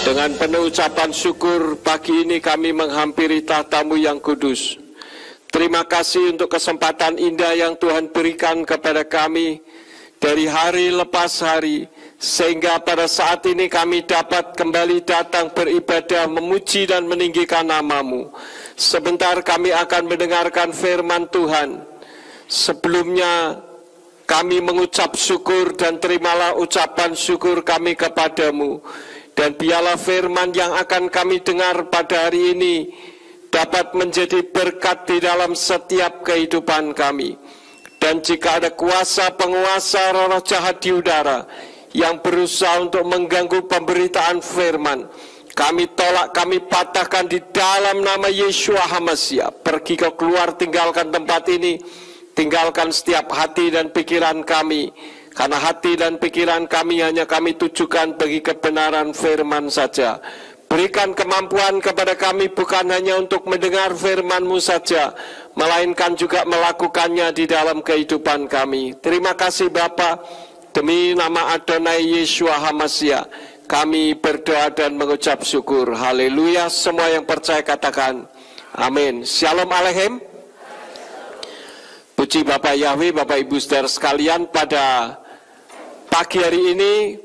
Dengan penuh ucapan syukur pagi ini kami menghampiri tahta-Mu yang kudus. Terima kasih untuk kesempatan indah yang Tuhan berikan kepada kami dari hari lepas hari, sehingga pada saat ini kami dapat kembali datang beribadah, memuji dan meninggikan nama-Mu. Sebentar kami akan mendengarkan firman Tuhan. Sebelumnya kami mengucap syukur dan terimalah ucapan syukur kami kepada-Mu. Dan biarlah firman yang akan kami dengar pada hari ini dapat menjadi berkat di dalam setiap kehidupan kami. Dan jika ada kuasa penguasa roh jahat di udara yang berusaha untuk mengganggu pemberitaan firman, kami tolak, kami patahkan di dalam nama Yeshua HaMashiach. Pergi kau keluar, tinggalkan tempat ini, tinggalkan setiap hati dan pikiran kami. Karena hati dan pikiran kami hanya kami tujukan bagi kebenaran firman saja. Berikan kemampuan kepada kami bukan hanya untuk mendengar firman-Mu saja, melainkan juga melakukannya di dalam kehidupan kami. Terima kasih Bapa, demi nama Adonai Yeshua HaMashiach, kami berdoa dan mengucap syukur. Haleluya, semua yang percaya katakan amin. Shalom Aleichem. Puji Bapak Yahweh, Bapak Ibu saudara sekalian, pada pagi hari ini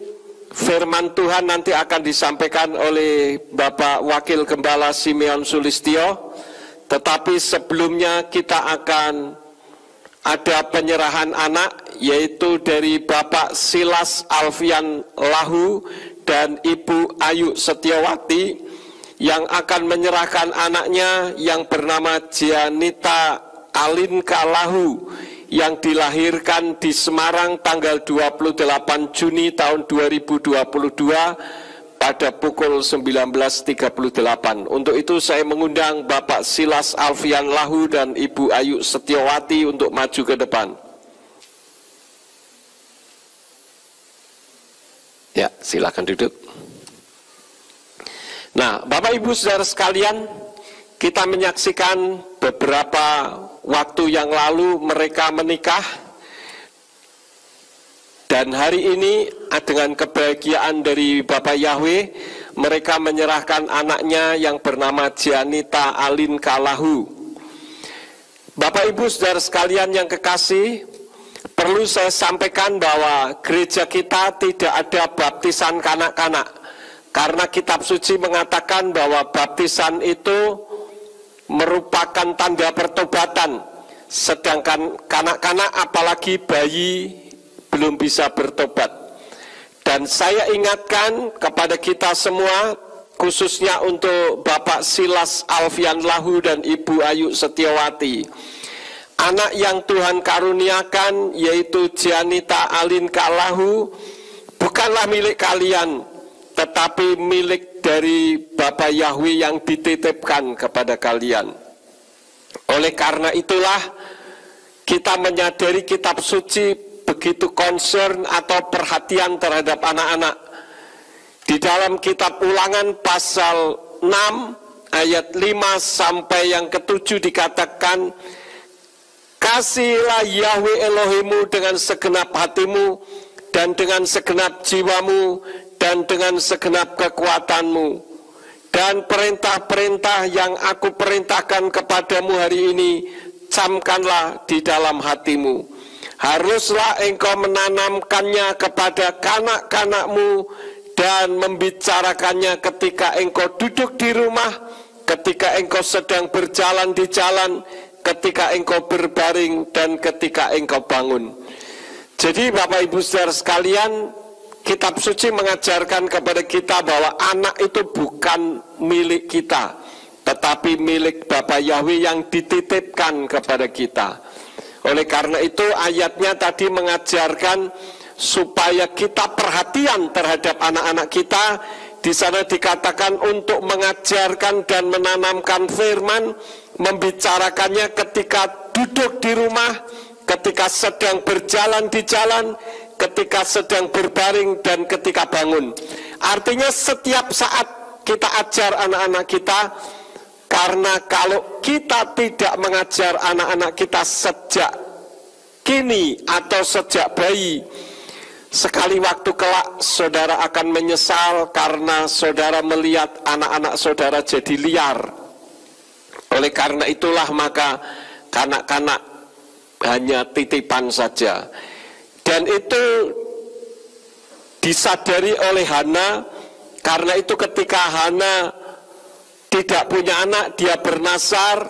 firman Tuhan nanti akan disampaikan oleh Bapak Wakil Gembala Simeon Sulistyo. Tetapi sebelumnya kita akan ada penyerahan anak, yaitu dari Bapak Silas Alfian Lahu dan Ibu Ayu Setiawati, yang akan menyerahkan anaknya yang bernama Gianita Alinka Lahu, yang dilahirkan di Semarang tanggal 28 Juni tahun 2022 pada pukul 19.38. Untuk itu saya mengundang Bapak Silas Alfian Lahu dan Ibu Ayu Setiawati untuk maju ke depan. Ya, silakan duduk. Nah, Bapak Ibu saudara sekalian, kita menyaksikan beberapa waktu yang lalu mereka menikah, dan hari ini dengan kebahagiaan dari Bapak Yahweh, mereka menyerahkan anaknya yang bernama Gianita Alinka Lahu. Bapak Ibu saudara sekalian yang kekasih, perlu saya sampaikan bahwa gereja kita tidak ada baptisan kanak-kanak, karena kitab suci mengatakan bahwa baptisan itu merupakan tanda pertobatan, sedangkan kanak-kanak apalagi bayi belum bisa bertobat. Dan saya ingatkan kepada kita semua, khususnya untuk Bapak Silas Alfian Lahu dan Ibu Ayu Setiawati, anak yang Tuhan karuniakan yaitu Gianita Alinka Lahu bukanlah milik kalian, tetapi milik dari Bapa Yahweh yang dititipkan kepada kalian. Oleh karena itulah kita menyadari kitab suci begitu concern atau perhatian terhadap anak-anak. Di dalam kitab Ulangan pasal 6 ayat 5 sampai yang ke-7 dikatakan, kasihilah Yahweh Elohimmu dengan segenap hatimu dan dengan segenap jiwamu dan dengan segenap kekuatanmu. Dan perintah-perintah yang aku perintahkan kepadamu hari ini, camkanlah di dalam hatimu. Haruslah engkau menanamkannya kepada kanak-kanakmu dan membicarakannya ketika engkau duduk di rumah, ketika engkau sedang berjalan di jalan, ketika engkau berbaring, dan ketika engkau bangun. Jadi Bapak Ibu saudara sekalian, kitab suci mengajarkan kepada kita bahwa anak itu bukan milik kita, tetapi milik Bapa Yahweh yang dititipkan kepada kita. Oleh karena itu ayatnya tadi mengajarkan supaya kita perhatian terhadap anak-anak kita. Di sana dikatakan untuk mengajarkan dan menanamkan firman, membicarakannya ketika duduk di rumah, ketika sedang berjalan di jalan, ketika sedang berbaring, dan ketika bangun. Artinya setiap saat kita ajar anak-anak kita, karena kalau kita tidak mengajar anak-anak kita sejak kini atau sejak bayi, Sekali waktu kelak saudara akan menyesal karena saudara melihat anak-anak saudara jadi liar. Oleh karena itulah maka kanak-kanak hanya titipan saja. Dan itu disadari oleh Hana. Karena itu ketika Hana tidak punya anak, dia bernazar.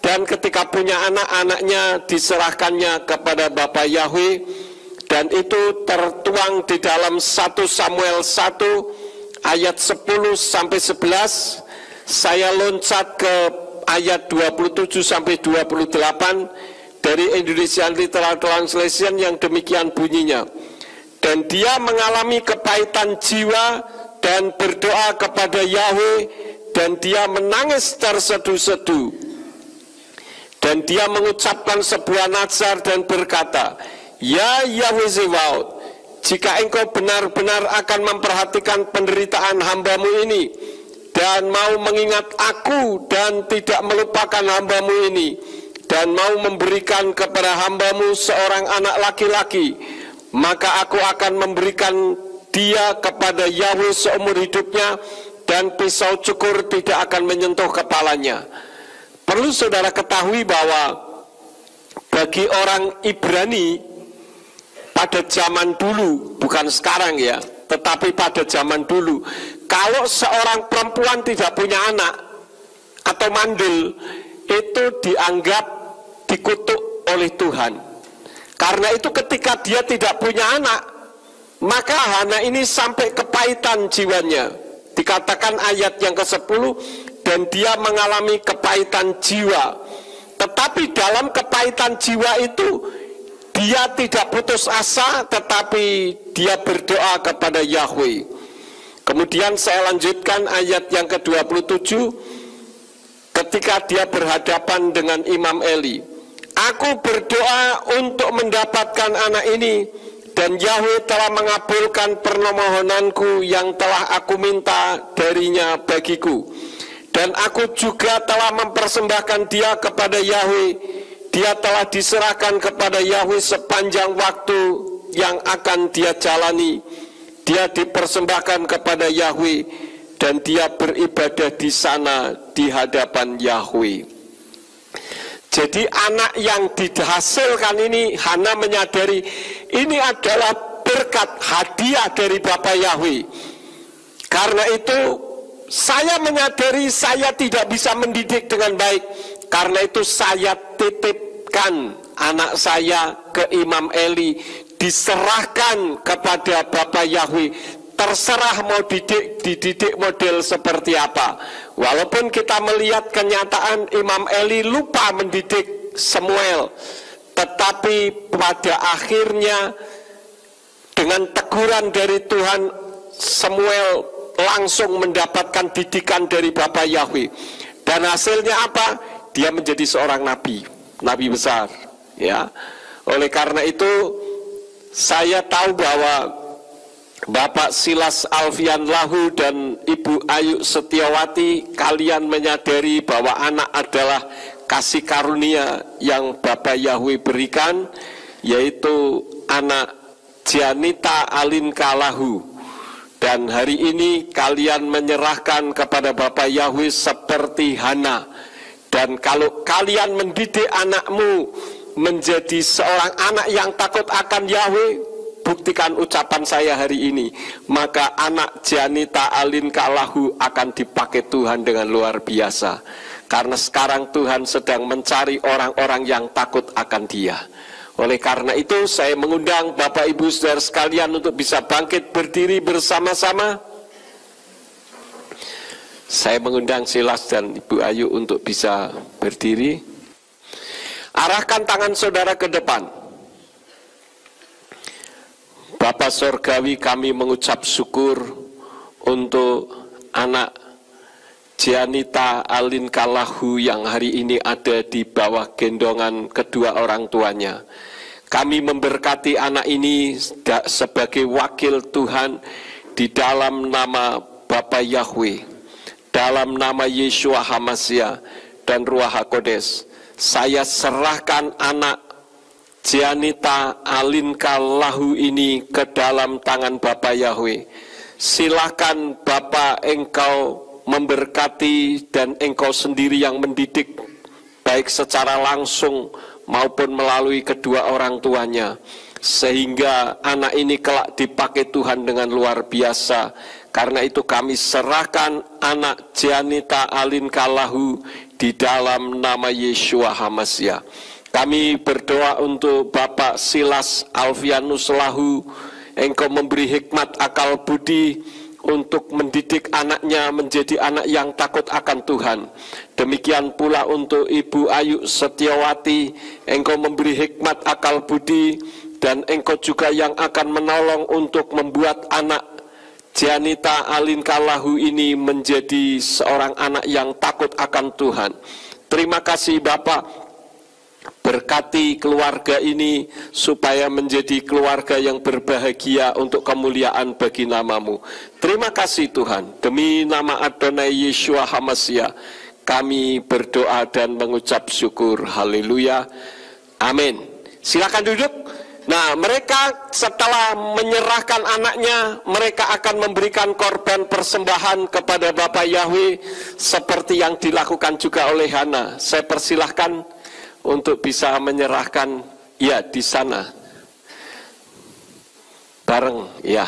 Dan ketika punya anak, anaknya diserahkannya kepada Bapa Yahweh. Dan itu tertuang di dalam 1 Samuel 1 ayat 10 sampai 11. Saya loncat ke ayat 27 sampai 28 dari Indonesian Literal Translation yang demikian bunyinya. Dan dia mengalami kepahitan jiwa dan berdoa kepada Yahweh, dan dia menangis terseduh-seduh. Dan dia mengucapkan sebuah nazar dan berkata, "Ya Yahweh Zebaot, jika engkau benar-benar akan memperhatikan penderitaan hambamu ini, dan mau mengingat aku dan tidak melupakan hambamu ini, dan mau memberikan kepada hambamu seorang anak laki-laki, maka aku akan memberikan dia kepada Yahweh seumur hidupnya, dan pisau cukur tidak akan menyentuh kepalanya." Perlu saudara ketahui bahwa bagi orang Ibrani pada zaman dulu, bukan sekarang ya, tetapi pada zaman dulu, kalau seorang perempuan tidak punya anak atau mandul, itu dianggap dikutuk oleh Tuhan. Karena itu ketika dia tidak punya anak, maka Hana ini sampai kepahitan jiwanya. Dikatakan ayat yang ke-10, dan dia mengalami kepahitan jiwa. Tetapi dalam kepahitan jiwa itu, dia tidak putus asa, tetapi dia berdoa kepada Yahweh. Kemudian saya lanjutkan ayat yang ke-27, ketika dia berhadapan dengan Imam Eli. "Aku berdoa untuk mendapatkan anak ini, dan Yahweh telah mengabulkan permohonanku yang telah aku minta darinya bagiku. Dan aku juga telah mempersembahkan dia kepada Yahweh. Dia telah diserahkan kepada Yahweh sepanjang waktu yang akan dia jalani. Dia dipersembahkan kepada Yahweh, dan dia beribadah di sana di hadapan Yahweh." Jadi anak yang dihasilkan ini, Hana menyadari ini adalah berkat hadiah dari Bapa Yahweh. Karena itu saya menyadari saya tidak bisa mendidik dengan baik. Karena itu saya titipkan anak saya ke Imam Eli, diserahkan kepada Bapa Yahweh. Terserah mau dididik model seperti apa. Walaupun kita melihat kenyataan Imam Eli lupa mendidik Samuel, tetapi pada akhirnya dengan teguran dari Tuhan, Samuel langsung mendapatkan didikan dari Bapa Yahweh. Dan hasilnya apa? Dia menjadi seorang nabi, nabi besar. Ya, oleh karena itu saya tahu bahwa Bapak Silas Alfian Lahu dan Ibu Ayu Setiawati, kalian menyadari bahwa anak adalah kasih karunia yang Bapa Yahweh berikan, yaitu anak Janita Alinka Lahu. Dan hari ini kalian menyerahkan kepada Bapa Yahweh seperti Hana. Dan kalau kalian mendidik anakmu menjadi seorang anak yang takut akan Yahweh, buktikan ucapan saya hari ini, maka anak Janita Alinka Lahu akan dipakai Tuhan dengan luar biasa. Karena sekarang Tuhan sedang mencari orang-orang yang takut akan Dia. Oleh karena itu saya mengundang Bapak Ibu Saudara sekalian untuk bisa bangkit berdiri bersama-sama. Saya mengundang Silas dan Ibu Ayu untuk bisa berdiri. Arahkan tangan saudara ke depan. Bapa Sorgawi, kami mengucap syukur untuk anak Janita Alinka Lahu yang hari ini ada di bawah gendongan kedua orang tuanya. Kami memberkati anak ini sebagai wakil Tuhan di dalam nama Bapa Yahweh, dalam nama Yeshua HaMashiach dan Ruach HaKodes. Saya serahkan anak Janita Alinka Lahu ini ke dalam tangan Bapa Yahweh. Silakan Bapa engkau memberkati dan engkau sendiri yang mendidik, baik secara langsung maupun melalui kedua orang tuanya, sehingga anak ini kelak dipakai Tuhan dengan luar biasa. Karena itu kami serahkan anak Janita Alinka Lahu di dalam nama Yeshua HaMashiach. Kami berdoa untuk Bapak Silas Alfianus Lahu, engkau memberi hikmat akal budi untuk mendidik anaknya menjadi anak yang takut akan Tuhan. Demikian pula untuk Ibu Ayu Setiawati, engkau memberi hikmat akal budi, dan engkau juga yang akan menolong untuk membuat anak Janita Alinka Lahu ini menjadi seorang anak yang takut akan Tuhan. Terima kasih Bapak. Berkati keluarga ini supaya menjadi keluarga yang berbahagia untuk kemuliaan bagi namamu. Terima kasih Tuhan. Demi nama Adonai Yeshua HaMashiach kami berdoa dan mengucap syukur. Haleluya. Amin. Silakan duduk. Nah, mereka setelah menyerahkan anaknya, mereka akan memberikan korban persembahan kepada Bapa Yahweh seperti yang dilakukan juga oleh Hana. Saya persilahkan untuk bisa menyerahkan, ya, di sana bareng, ya.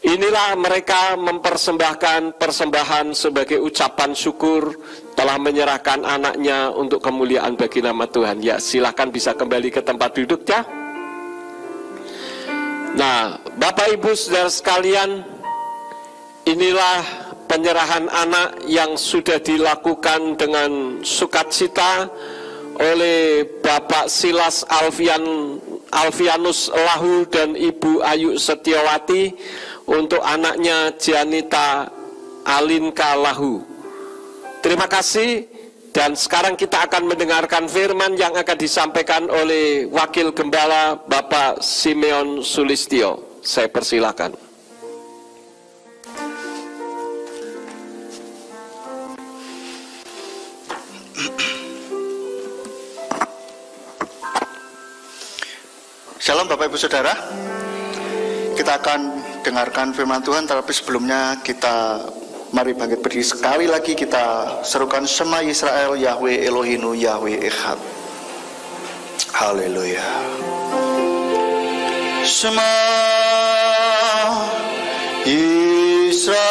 Inilah mereka mempersembahkan persembahan sebagai ucapan syukur telah menyerahkan anaknya untuk kemuliaan bagi nama Tuhan. Ya, silakan bisa kembali ke tempat duduk, ya. Nah, Bapak Ibu Saudara sekalian, inilah penyerahan anak yang sudah dilakukan dengan sukacita oleh Bapak Silas Alfianus Lahu dan Ibu Ayu Setiawati untuk anaknya Janita Alinka Lahu. Terima kasih, dan sekarang kita akan mendengarkan firman yang akan disampaikan oleh Wakil Gembala Bapak Simeon Sulistyo. Saya persilakan. Shalom Bapak Ibu Saudara, kita akan dengarkan firman Tuhan, tapi sebelumnya kita mari bangkit berdiri sekali lagi, kita serukan Shema Yisrael, Yahweh Elohinu, Yahweh Echad. Haleluya. Shema Yisrael,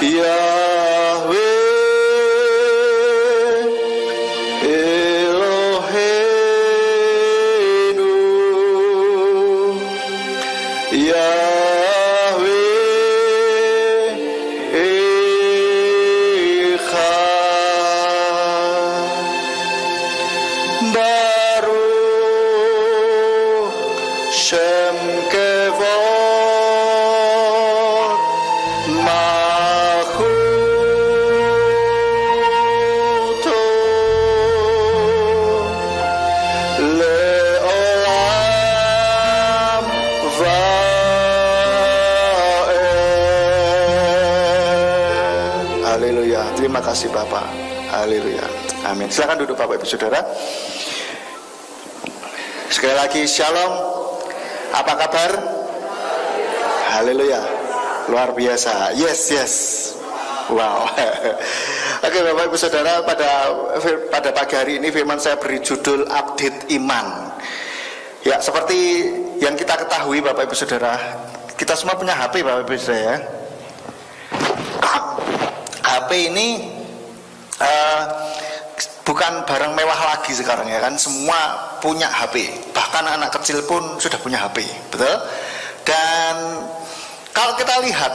Yahweh Terima kasih Bapak. Haleluya. Amin. Silakan duduk Bapak Ibu Saudara. Sekali lagi Shalom. Apa kabar? Haleluya. Luar biasa. Yes. Wow. Oke Bapak Ibu Saudara, pada pagi hari ini firman saya beri judul Update Iman. Ya, seperti yang kita ketahui Bapak Ibu Saudara, kita semua punya HP Bapak Ibu Saudara ya. HP ini bukan barang mewah lagi sekarang ya kan, semua punya HP, bahkan anak kecil pun sudah punya HP, betul? Dan kalau kita lihat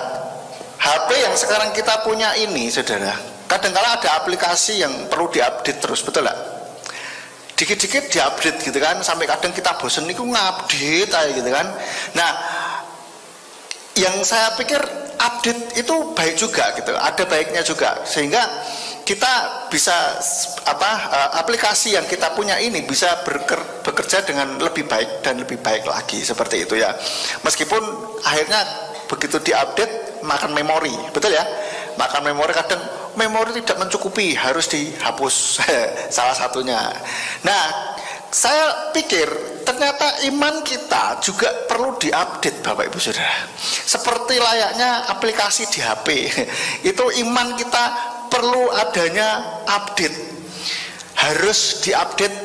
HP yang sekarang kita punya ini saudara, kadang-kala ada aplikasi yang perlu diupdate terus, betul gak? Dikit-dikit diupdate gitu kan, sampai kadang kita bosen itu ngupdate aja gitu kan. Nah, yang saya pikir update itu baik juga gitu, ada baiknya juga, sehingga kita bisa aplikasi yang kita punya ini bisa bekerja dengan lebih baik dan lebih baik lagi, seperti itu ya. Meskipun akhirnya begitu diupdate makan memori, betul ya, makan memori kadang memori tidak mencukupi, harus dihapus salah satunya. Nah, saya pikir ternyata iman kita juga perlu diupdate Bapak Ibu Saudara. Seperti layaknya aplikasi di HP. Itu iman kita perlu adanya update. Harus diupdate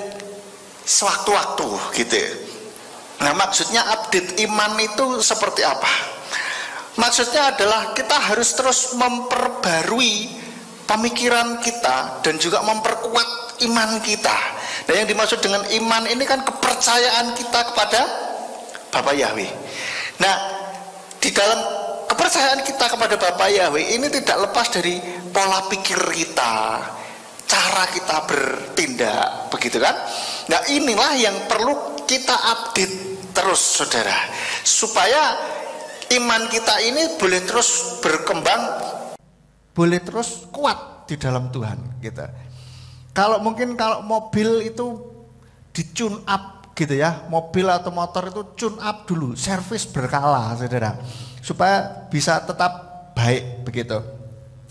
sewaktu-waktu gitu. Nah, maksudnya update iman itu seperti apa? Maksudnya adalah kita harus terus memperbarui pemikiran kita dan juga memperkuat iman kita. Nah, yang dimaksud dengan iman ini kan kepercayaan kita kepada Bapa Yahweh. Nah, di dalam kepercayaan kita kepada Bapa Yahweh ini tidak lepas dari pola pikir kita, cara kita bertindak, begitu kan? Nah, inilah yang perlu kita update terus, saudara, supaya iman kita ini boleh terus berkembang, boleh terus kuat di dalam Tuhan, gitu. Kalau mungkin kalau mobil itu di tune up gitu ya, mobil atau motor itu tune up dulu, servis berkala, saudara, supaya bisa tetap baik, begitu.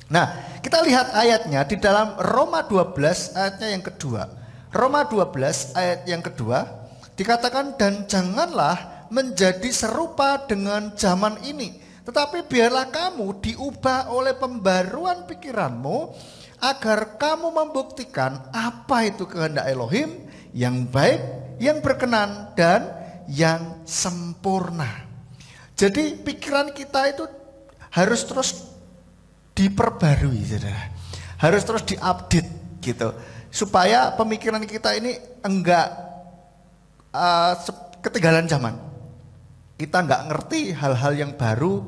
Nah, kita lihat ayatnya di dalam Roma 12 ayatnya yang kedua. Roma 12 ayat yang kedua dikatakan, dan janganlah menjadi serupa dengan zaman ini, tetapi biarlah kamu diubah oleh pembaruan pikiranmu, agar kamu membuktikan apa itu kehendak Elohim yang baik, yang berkenan, dan yang sempurna. Jadi pikiran kita itu harus terus diperbarui, saudara. Harus terus diupdate gitu, supaya pemikiran kita ini enggak ketinggalan zaman. Kita enggak ngerti hal-hal yang baru,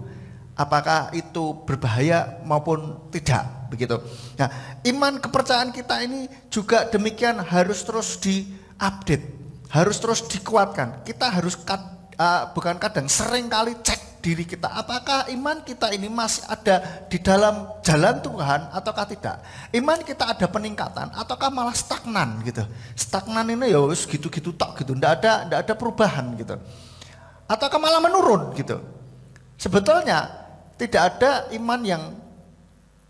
apakah itu berbahaya maupun tidak, begitu. Nah, iman kepercayaan kita ini juga demikian harus terus diupdate, harus terus dikuatkan. Kita harus bukan kadang, sering kali cek diri kita, apakah iman kita ini masih ada di dalam jalan Tuhan ataukah tidak. Iman kita ada peningkatan ataukah malah stagnan gitu. Stagnan ini ya wis gitu-gitu tok gitu, ndak ada perubahan gitu. Ataukah malah menurun gitu. Sebetulnya tidak ada iman yang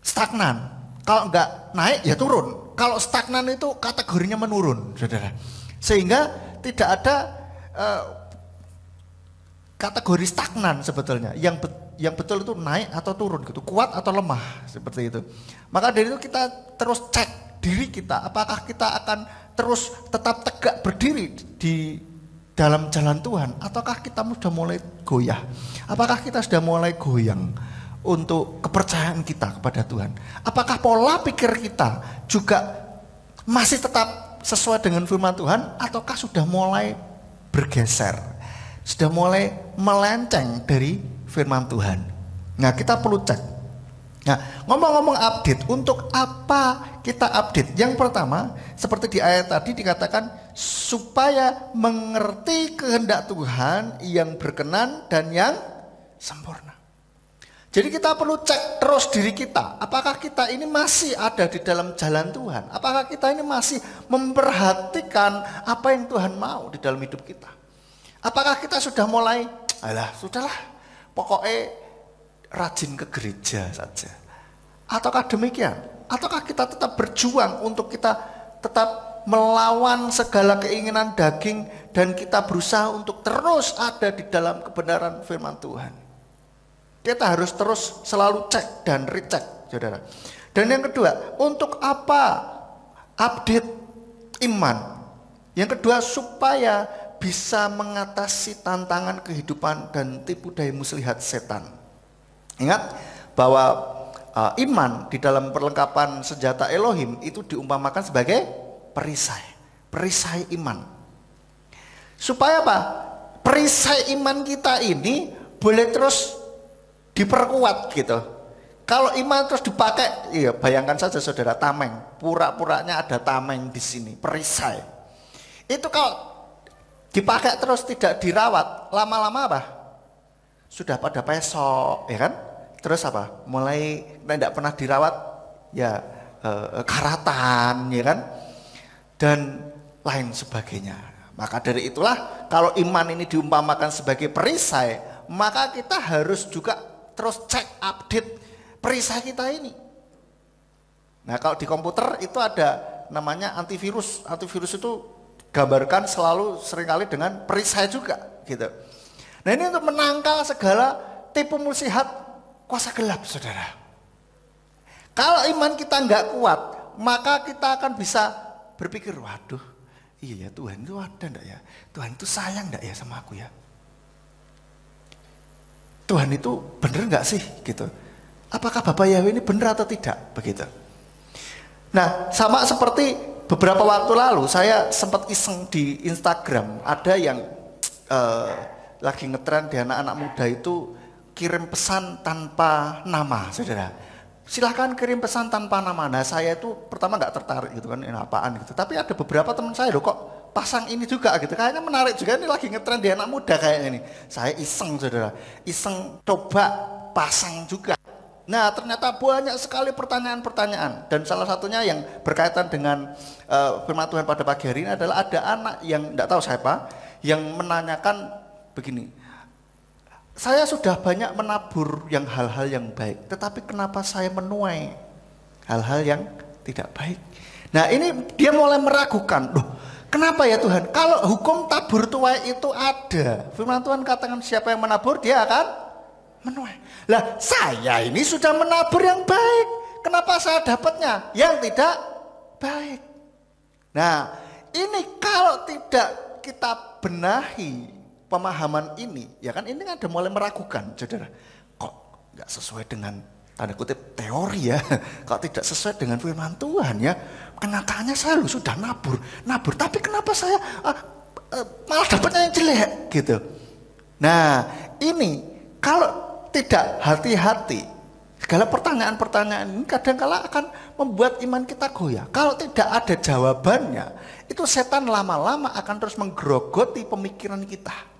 stagnan. Kalau enggak naik ya turun. Kalau stagnan itu kategorinya menurun, saudara. Sehingga tidak ada kategori stagnan sebetulnya. Yang betul itu naik atau turun gitu, kuat atau lemah, seperti itu. Maka dari itu kita terus cek diri kita, apakah kita akan terus tetap tegak berdiri di dalam jalan Tuhan, ataukah kita sudah mulai goyah? Apakah kita sudah mulai goyang untuk kepercayaan kita kepada Tuhan? Apakah pola pikir kita juga masih tetap sesuai dengan firman Tuhan, ataukah sudah mulai bergeser, sudah mulai melenceng dari firman Tuhan? Nah, kita perlu cek. Nah, ngomong-ngomong update, untuk apa kita update? Yang pertama, seperti di ayat tadi dikatakan, supaya mengerti kehendak Tuhan yang berkenan dan yang sempurna. Jadi kita perlu cek terus diri kita, apakah kita ini masih ada di dalam jalan Tuhan? Apakah kita ini masih memperhatikan apa yang Tuhan mau di dalam hidup kita? Apakah kita sudah mulai, sudahlah, pokoknya rajin ke gereja saja? Ataukah demikian? Ataukah kita tetap berjuang untuk kita tetap melawan segala keinginan daging dan kita berusaha untuk terus ada di dalam kebenaran firman Tuhan? Kita harus terus selalu cek dan recheck, saudara. Dan yang kedua, untuk apa update iman? Yang kedua, supaya bisa mengatasi tantangan kehidupan dan tipu daya muslihat setan. Ingat bahwa iman di dalam perlengkapan senjata Elohim itu diumpamakan sebagai perisai iman. Supaya apa? Perisai iman kita ini boleh terus diperkuat gitu. Kalau iman terus dipakai, iya, bayangkan saja saudara, tameng, pura-puranya ada tameng di sini, perisai. Itu kalau dipakai terus tidak dirawat, lama-lama apa? Sudah pada pesok, ya kan? Terus apa? Mulai tidak pernah dirawat, ya karatan, ya kan? Dan lain sebagainya. Maka dari itulah kalau iman ini diumpamakan sebagai perisai, maka kita harus juga terus cek update perisai kita ini. Nah kalau di komputer itu ada namanya antivirus. Antivirus itu gambarkan selalu seringkali dengan perisai juga gitu. Nah ini untuk menangkal segala tipu muslihat kuasa gelap, saudara. Kalau iman kita nggak kuat, maka kita akan bisa berpikir, waduh, iya ya Tuhan itu ada enggak ya? Tuhan itu sayang enggak ya sama aku ya? Tuhan itu bener nggak sih gitu? Apakah Bapak Yahweh ini bener atau tidak? Begitu. Nah, sama seperti beberapa waktu lalu saya sempat iseng di Instagram, ada yang lagi ngetren di anak-anak muda itu kirim pesan tanpa nama, saudara. Silahkan kirim pesan tanpa nama. Nah saya itu pertama nggak tertarik gitu kan, ini apaan gitu. Tapi ada beberapa teman saya loh kok pasang ini juga gitu. Kayaknya menarik juga, ini lagi ngetren di anak muda kayaknya ini. Saya iseng, saudara, iseng coba pasang juga. Nah ternyata banyak sekali pertanyaan-pertanyaan. Dan salah satunya yang berkaitan dengan firman Tuhan pada pagi hari ini adalah ada anak yang nggak tahu siapa yang menanyakan begini, saya sudah banyak menabur yang hal-hal yang baik, tetapi kenapa saya menuai hal-hal yang tidak baik? Nah ini dia mulai meragukan, loh kenapa ya Tuhan? Kalau hukum tabur tuai itu ada, firman Tuhan katakan siapa yang menabur dia akan menuai. Lah saya ini sudah menabur yang baik, kenapa saya dapatnya yang tidak baik? Nah ini kalau tidak kita benahi pemahaman ini, ya kan ini ada mulai meragukan, saudara. Kok nggak sesuai dengan tanda kutip teori ya? Kok tidak sesuai dengan firman Tuhan ya? Kenyataannya saya sudah nabur, tapi kenapa saya malah dapatnya yang jelek gitu? Nah ini kalau tidak hati-hati, segala pertanyaan-pertanyaan ini kadang-kala akan membuat iman kita goyah. Kalau tidak ada jawabannya, itu setan lama-lama akan terus menggerogoti pemikiran kita.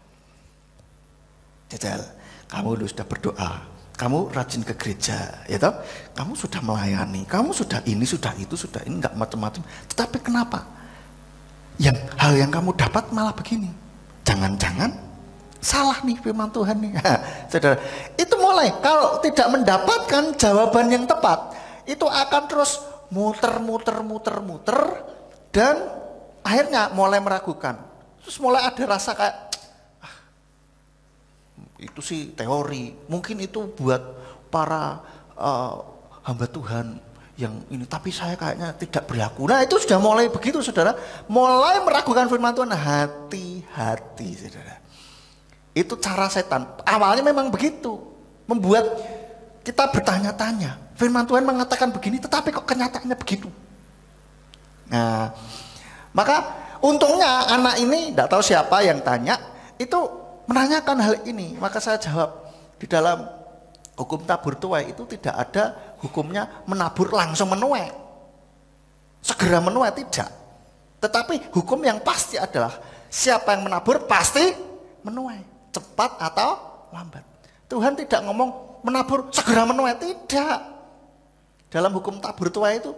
Jajal, kamu sudah berdoa, kamu rajin ke gereja, ya toh? Kamu sudah melayani, kamu sudah ini, sudah itu, sudah ini, nggak macam-macam. Tetapi kenapa? Hal yang kamu dapat malah begini. Jangan-jangan salah nih firman Tuhan nih. Saudara, itu mulai kalau tidak mendapatkan jawaban yang tepat, itu akan terus muter dan akhirnya mulai meragukan. Terus mulai ada rasa kayak itu sih teori, mungkin itu buat para hamba Tuhan yang ini, tapi saya kayaknya tidak berlaku. Nah itu sudah mulai begitu, saudara, mulai meragukan firman Tuhan. Hati-hati, saudara, itu cara setan. Awalnya memang begitu, membuat kita bertanya-tanya, firman Tuhan mengatakan begini, tetapi kok kenyataannya begitu. Nah maka untungnya anak ini, tidak tahu siapa yang tanya, itu menanyakan hal ini. Maka saya jawab, di dalam hukum tabur tuai itu tidak ada hukumnya menabur langsung menuai, segera menuai, tidak. Tetapi hukum yang pasti adalah siapa yang menabur pasti menuai, cepat atau lambat. Tuhan tidak ngomong menabur segera menuai, tidak. Dalam hukum tabur tuai itu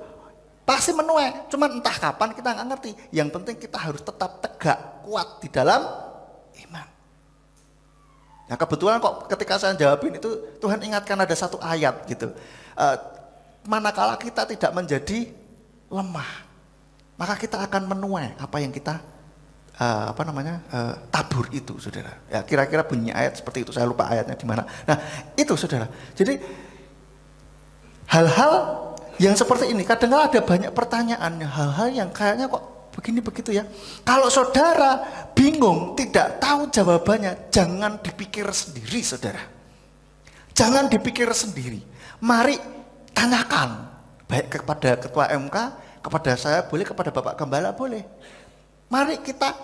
pasti menuai, cuman entah kapan kita nggak ngerti. Yang penting kita harus tetap tegak, kuat di dalam iman. Nah kebetulan kok ketika saya jawabin itu Tuhan ingatkan ada satu ayat gitu. Manakala kita tidak menjadi lemah, maka kita akan menuai apa yang kita tabur itu, saudara. Ya kira-kira bunyi ayat seperti itu, saya lupa ayatnya di mana. Nah itu, saudara. Jadi hal-hal yang seperti ini kadang-kadang ada banyak pertanyaan, hal-hal yang kayaknya kok begini begitu ya. Kalau saudara bingung, tidak tahu jawabannya, jangan dipikir sendiri, saudara. Jangan dipikir sendiri. Mari tanyakan, baik kepada ketua MK, kepada saya boleh, kepada Bapak Gembala boleh. Mari kita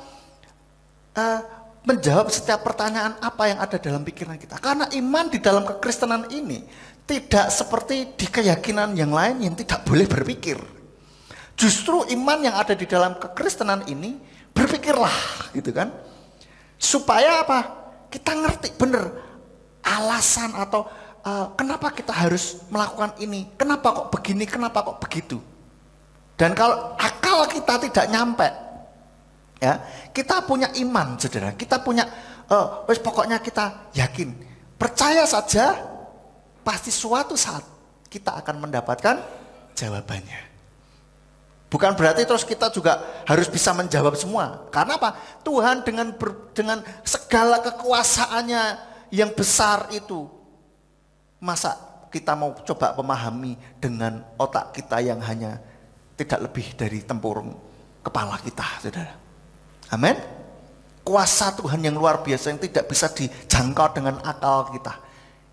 menjawab setiap pertanyaan apa yang ada dalam pikiran kita. Karena iman di dalam kekristenan ini tidak seperti di keyakinan yang lain yang tidak boleh berpikir. Justru iman yang ada di dalam kekristenan ini, berpikirlah gitu kan, supaya apa? Kita ngerti bener alasan atau kenapa kita harus melakukan ini, kenapa kok begini, kenapa kok begitu. Dan kalau akal kita tidak nyampe, ya kita punya iman, saudara, kita punya pokoknya kita yakin, percaya saja, pasti suatu saat kita akan mendapatkan jawabannya. Bukan berarti terus kita juga harus bisa menjawab semua. Karena apa? Tuhan dengan segala kekuasaannya yang besar itu, masa kita mau coba memahami dengan otak kita yang hanya tidak lebih dari tempurung kepala kita, saudara. Amin. Kuasa Tuhan yang luar biasa yang tidak bisa dijangkau dengan akal kita,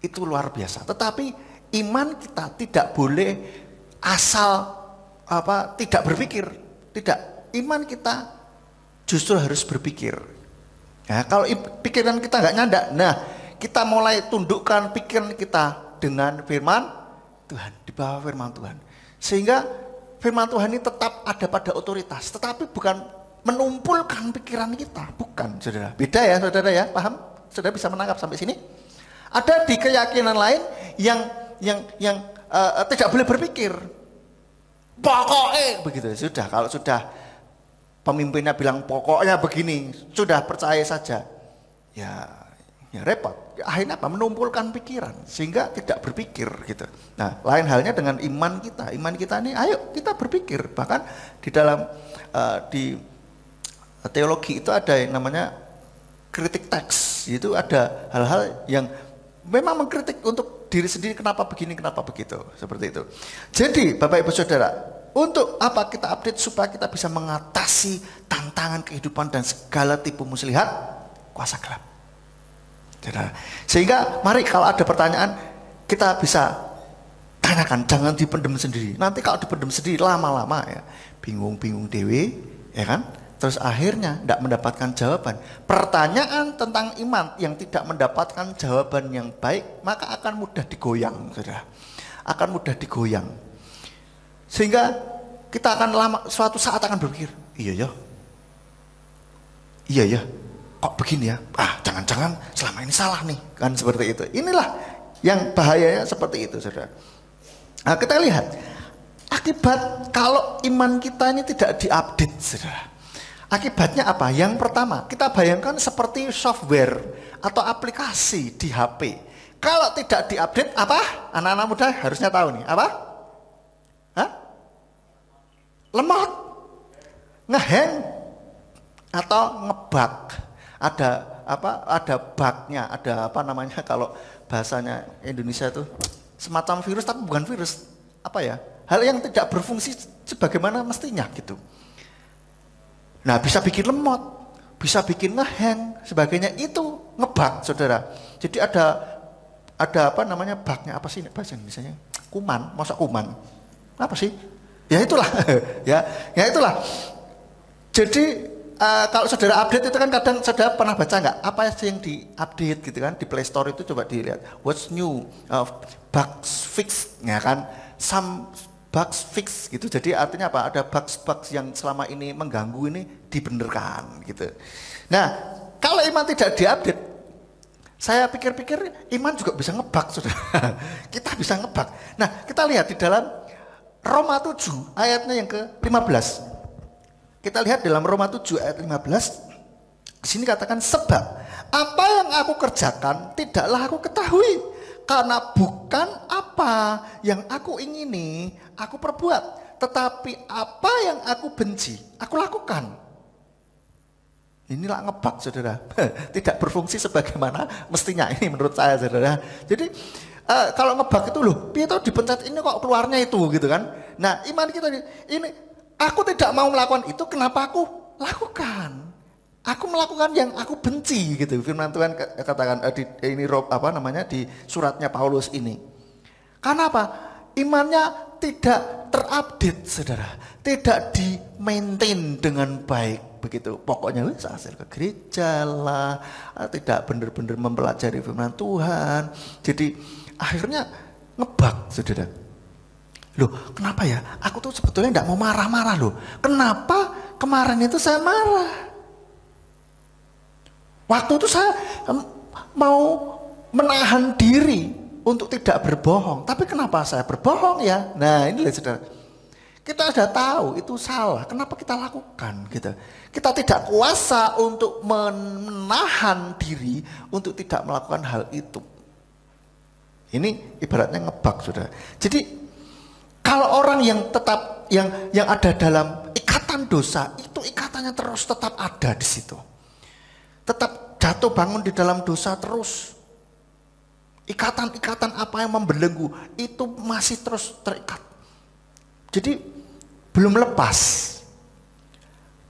itu luar biasa. Tetapi iman kita tidak boleh asal tidak berpikir. Tidak, iman kita justru harus berpikir. Ya, kalau pikiran kita nggak nyanda, nah kita mulai tundukkan pikiran kita dengan firman Tuhan, di bawah firman Tuhan, sehingga firman Tuhan ini tetap ada pada otoritas, tetapi bukan menumpulkan pikiran kita, bukan, saudara. Beda ya, saudara ya, paham? Saudara bisa menangkap sampai sini? Ada di keyakinan lain yang tidak boleh berpikir. Pokoknya begitu, sudah. Kalau sudah pemimpinnya bilang pokoknya begini, sudah percaya saja. Ya repot. Akhirnya apa? Menumpulkan pikiran sehingga tidak berpikir gitu. Nah, lain halnya dengan iman kita. Iman kita ini, ayo kita berpikir. Bahkan di dalam di teologi itu ada yang namanya kritik teks. Itu ada hal-hal yang memang mengkritik untuk diri sendiri, kenapa begini, kenapa begitu, seperti itu. Jadi Bapak Ibu Saudara, untuk apa kita update supaya kita bisa mengatasi tantangan kehidupan dan segala tipu muslihat kuasa gelap. Saudara. Sehingga mari kalau ada pertanyaan kita bisa tanyakan, jangan dipendam sendiri. Nanti kalau dipendam sendiri lama-lama ya bingung-bingung dewe, ya kan? Terus akhirnya tidak mendapatkan jawaban. Pertanyaan tentang iman yang tidak mendapatkan jawaban yang baik, maka akan mudah digoyang, saudara. Akan mudah digoyang. Sehingga kita akan suatu saat akan berpikir, iya ya, kok begini ya? Jangan-jangan selama ini salah nih, kan seperti itu. Inilah yang bahayanya seperti itu, saudara. Nah, kita lihat akibat kalau iman kita ini tidak diupdate, saudara. Akibatnya apa? Yang pertama, kita bayangkan seperti software atau aplikasi di HP. Kalau tidak diupdate, apa? Anak-anak muda harusnya tahu nih, apa? Hah? Lemot, ngehang, atau ngebug. Ada apa? Ada bugnya, ada apa namanya kalau bahasanya Indonesia itu semacam virus tapi bukan virus. Apa ya? Hal yang tidak berfungsi sebagaimana mestinya gitu. Nah, bisa bikin lemot, bisa bikin ngehang, sebagainya, itu ngebug, saudara. Jadi ada apa namanya bugnya, apa sih bahasa Indonesianya? Kuman, masa kuman? Apa sih? Ya itulah, ya itulah. Jadi kalau saudara update itu kan kadang saudara pernah baca nggak? Apa sih yang diupdate gitu kan? Di Play Store itu coba dilihat, what's new, bugs fix, ya kan? Some bugs fix gitu. Jadi artinya apa? Ada bugs yang selama ini mengganggu ini dibenarkan gitu. Nah, kalau iman tidak diupdate, saya pikir-pikir iman juga bisa ngebug, saudara. Kita bisa ngebug. Nah, kita lihat di dalam Roma 7 ayatnya yang ke-15. Kita lihat dalam Roma 7 ayat 15. Di sini katakan, sebab apa yang aku kerjakan tidaklah aku ketahui, karena bukan apa yang aku ingini aku perbuat, tetapi apa yang aku benci aku lakukan. Inilah ngebug, saudara. Tidak berfungsi sebagaimana mestinya ini menurut saya, saudara. Jadi kalau ngebug itu loh, itu dipencet ini kok keluarnya itu gitu kan. Nah, iman kita ini, aku tidak mau melakukan itu, kenapa aku lakukan? Aku melakukan yang aku benci gitu. Firman Tuhan katakan ini apa namanya di suratnya Paulus ini. Karena apa? Imannya tidak terupdate, saudara. Tidak di-maintain dengan baik begitu. Pokoknya wis asal ke gereja lah, tidak benar-benar mempelajari firman Tuhan. Jadi akhirnya ngebug, saudara. Loh, kenapa ya? Aku tuh sebetulnya tidak mau marah-marah loh. Kenapa kemarin itu saya marah? Waktu itu saya mau menahan diri untuk tidak berbohong. Tapi kenapa saya berbohong ya? Nah, inilah saudara. Kita sudah tahu itu salah. Kenapa kita lakukan gitu? Kita tidak kuasa untuk menahan diri untuk tidak melakukan hal itu. Ini ibaratnya ngebug, saudara. Jadi Kalau orang yang tetap yang ada dalam ikatan dosa, itu ikatannya terus tetap ada di situ. Tetap jatuh bangun di dalam dosa terus. Ikatan-ikatan apa yang membelenggu itu masih terus terikat. Jadi belum lepas.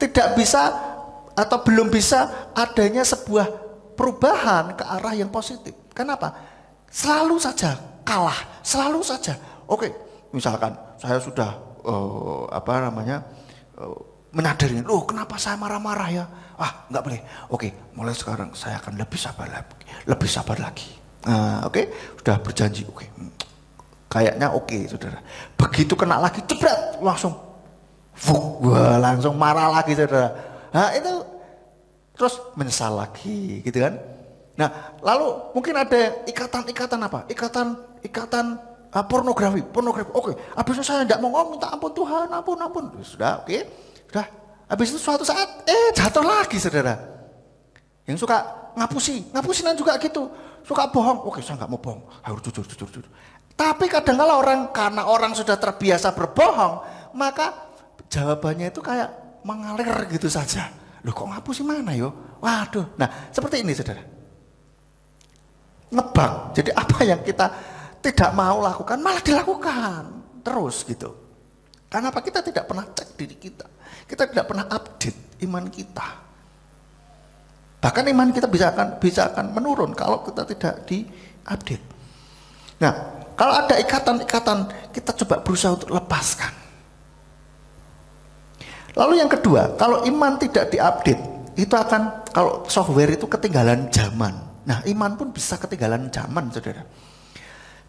Tidak bisa atau belum bisa adanya sebuah perubahan ke arah yang positif. Kenapa? Selalu saja kalah, selalu saja. Oke, misalkan saya sudah menyadari, loh kenapa saya marah-marah ya? Ah, nggak boleh. Oke, mulai sekarang saya akan lebih sabar lagi. Nah, oke, sudah berjanji. Oke, kayaknya oke, saudara. Begitu kena lagi, jebret, langsung, langsung marah lagi, saudara. Nah, itu terus menyesal lagi, gitu kan? Nah, lalu mungkin ada ikatan apa? Ikatan pornografi. Oke, habis itu saya tidak mau ngomong, minta ampun Tuhan, ampun. Sudah, oke. Sudah. Habis itu suatu saat jatuh lagi, saudara. Yang suka ngapusinan juga gitu. Suka bohong. Oke, saya nggak mau bohong. Harus jujur. Tapi kadang-kala karena orang sudah terbiasa berbohong, maka jawabannya itu kayak mengalir gitu saja. Loh kok ngapusi mana yo? Waduh. Nah, seperti ini, saudara. Ngebang. Jadi apa yang kita tidak mau lakukan malah dilakukan terus gitu. Karena apa? Kita tidak pernah cek diri kita. Kita tidak pernah update iman kita. Bahkan iman kita bisa akan menurun kalau kita tidak diupdate. Nah, kalau ada ikatan-ikatan, kita coba berusaha untuk lepaskan. Lalu yang kedua, kalau iman tidak diupdate, itu akan, kalau software itu ketinggalan zaman. Nah, iman pun bisa ketinggalan zaman, saudara.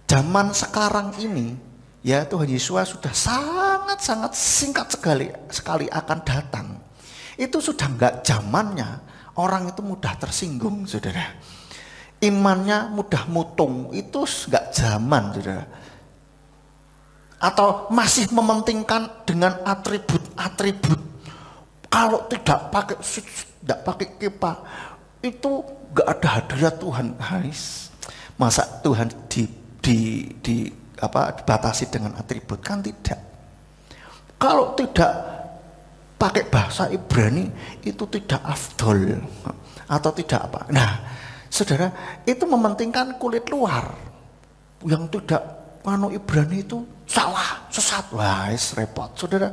Zaman sekarang ini, ya Tuhan Yesus sudah sangat singkat sekali akan datang. Itu sudah enggak zamannya, orang itu mudah tersinggung, saudara. Imannya mudah mutung, itu enggak zaman, saudara. Atau masih mementingkan dengan atribut-atribut. Kalau tidak pakai kipa, itu enggak ada hadirat Tuhan, guys. Masa Tuhan dibatasi dengan atribut? Kan tidak. Kalau tidak pakai bahasa Ibrani itu tidak afdol atau tidak apa. Nah, saudara, itu mementingkan kulit luar. Yang tidak Ibrani itu salah, sesat. Wah, repot, saudara.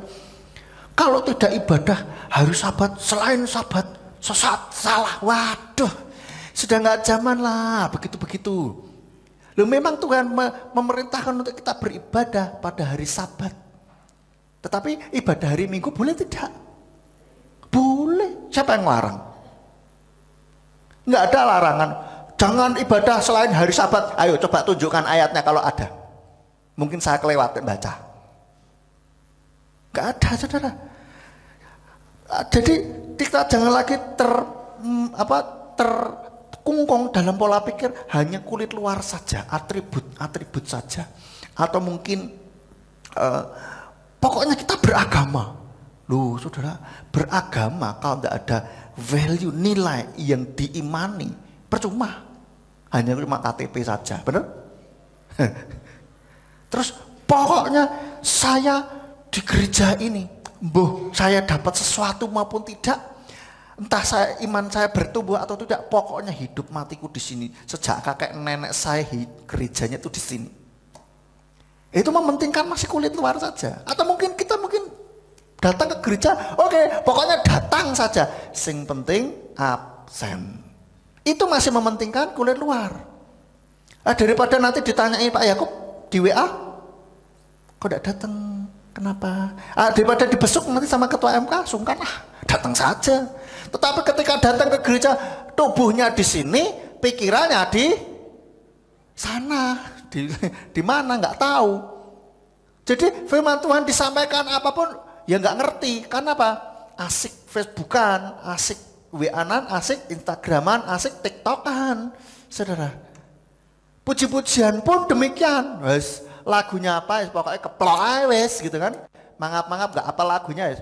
Kalau tidak ibadah harus sabat, selain sabat sesat, salah. Waduh, sudah nggak zaman lah begitu-begitu. Loh, memang Tuhan memerintahkan untuk kita beribadah pada hari Sabat. Tetapi ibadah hari Minggu boleh tidak? Boleh. Siapa yang larang? Nggak ada larangan. Jangan ibadah selain hari Sabat. Ayo coba tunjukkan ayatnya kalau ada. Mungkin saya kelewat baca. Nggak ada, saudara. Jadi kita jangan lagi terkungkung dalam pola pikir hanya kulit luar saja, atribut saja, atau mungkin pokoknya kita beragama. Loh, saudara, beragama kalau tidak ada value, nilai yang diimani, percuma. Hanya cuma KTP saja, benar? Terus pokoknya saya di gereja ini, saya dapat sesuatu maupun tidak, entah iman saya bertumbuh atau tidak, pokoknya hidup matiku di sini. Sejak kakek nenek saya gerejanya itu di sini. Itu mementingkan masih kulit luar saja. Atau mungkin kita datang ke gereja, oke, pokoknya datang saja. Sing penting absen. Itu masih mementingkan kulit luar. Daripada nanti ditanyai Pak Yakub di WA, kok tidak datang? Kenapa? Daripada dibesuk nanti sama ketua MK, sungkanlah, datang saja. Tetapi ketika datang ke gereja, tubuhnya di sini, pikirannya di sana, di mana nggak tahu. Jadi firman Tuhan disampaikan apapun, ya nggak ngerti. Karena apa? Asik Facebookan, asik WA-an, asik Instagraman, asik TikTokan, saudara. Puji-pujian pun demikian. Wes, lagunya apa? Pokoknya keplok wes gitu kan. Mangap-mangap nggak apa lagunya ya.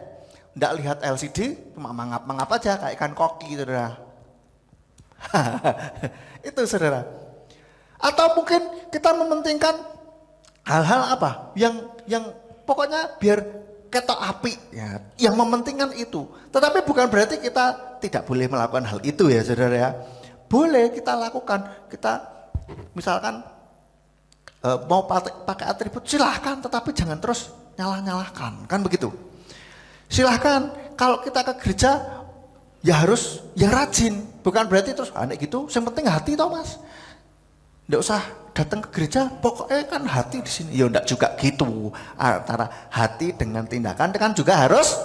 Nggak lihat LCD, cuma mangap-mangap aja kayak ikan koki, saudara. Itu, saudara. Atau mungkin kita mementingkan hal-hal apa yang pokoknya biar ketok api ya. Yang mementingkan itu. Tetapi bukan berarti kita tidak boleh melakukan hal itu ya saudara ya. Boleh kita lakukan. Kita misalkan mau pakai atribut silahkan, tetapi jangan terus nyalah-nyalahkan, kan begitu. Silahkan kalau kita ke gereja ya harus yang rajin, bukan berarti terus aneh gitu. Yang penting hati toh mas. Nggak usah datang ke gereja, pokoknya kan hati di sini. Ya enggak juga gitu. Antara hati dengan tindakan kan juga harus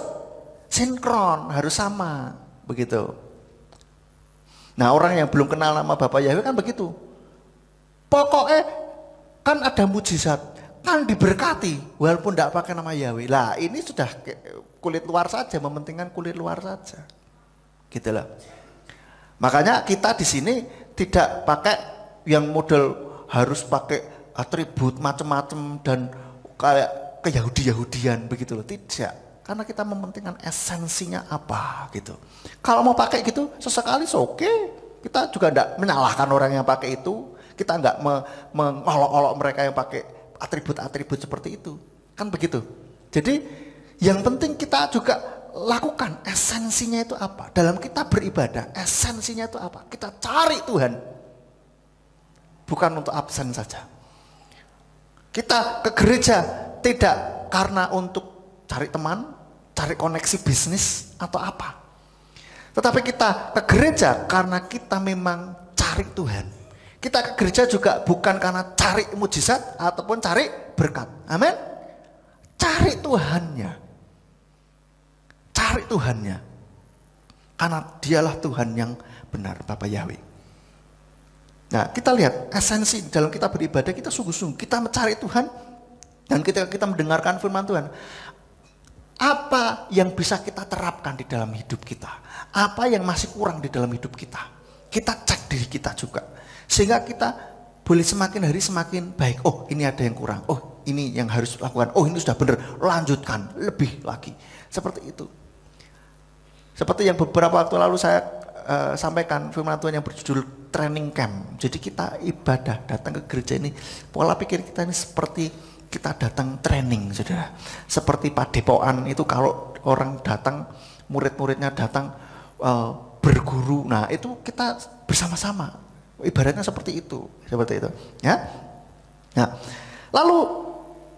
sinkron, harus sama, begitu. Nah orang yang belum kenal nama Bapak Yahweh kan begitu. Pokoknya kan ada mujizat, kan diberkati, walaupun enggak pakai nama Yahweh. Lah ini sudah kulit luar saja, mementingkan kulit luar saja, gitu loh. Makanya kita di sini tidak pakai yang model harus pakai atribut macam-macam dan kayak ke-Yahudi-Yahudian begitu loh, tidak. Karena kita mementingkan esensinya apa gitu. Kalau mau pakai gitu sesekali oke. Kita juga tidak menyalahkan orang yang pakai itu. Kita enggak mengolok-olok mereka yang pakai atribut-atribut seperti itu. Kan begitu. Jadi yang penting kita juga lakukan esensinya itu apa. Dalam kita beribadah esensinya itu apa. Kita cari Tuhan. Bukan untuk absen saja. Kita ke gereja tidak karena untuk cari teman, cari koneksi bisnis atau apa. Tetapi kita ke gereja karena kita memang cari Tuhan. Kita ke gereja juga bukan karena cari mujizat ataupun cari berkat. Amin. Cari Tuhannya. Cari Tuhannya. Karena dialah Tuhan yang benar, Bapak Yahweh. Nah, kita lihat esensi dalam kita beribadah, kita sungguh-sungguh kita mencari Tuhan dan kita mendengarkan firman Tuhan. Apa yang bisa kita terapkan di dalam hidup kita? Apa yang masih kurang di dalam hidup kita? Kita cek diri kita juga. Sehingga kita boleh semakin hari semakin baik. Oh, ini ada yang kurang. Oh, ini yang harus lakukan. Oh, ini sudah benar. Lanjutkan lebih lagi. Seperti itu. Seperti yang beberapa waktu lalu saya sampaikan firman Tuhan yang berjudul training camp. Jadi kita ibadah datang ke gereja ini, pola pikir kita ini seperti kita datang training, saudara. Seperti padepokan itu kalau orang datang, murid-muridnya datang berguru. Nah itu kita bersama-sama. Ibaratnya seperti itu, ya. Nah, lalu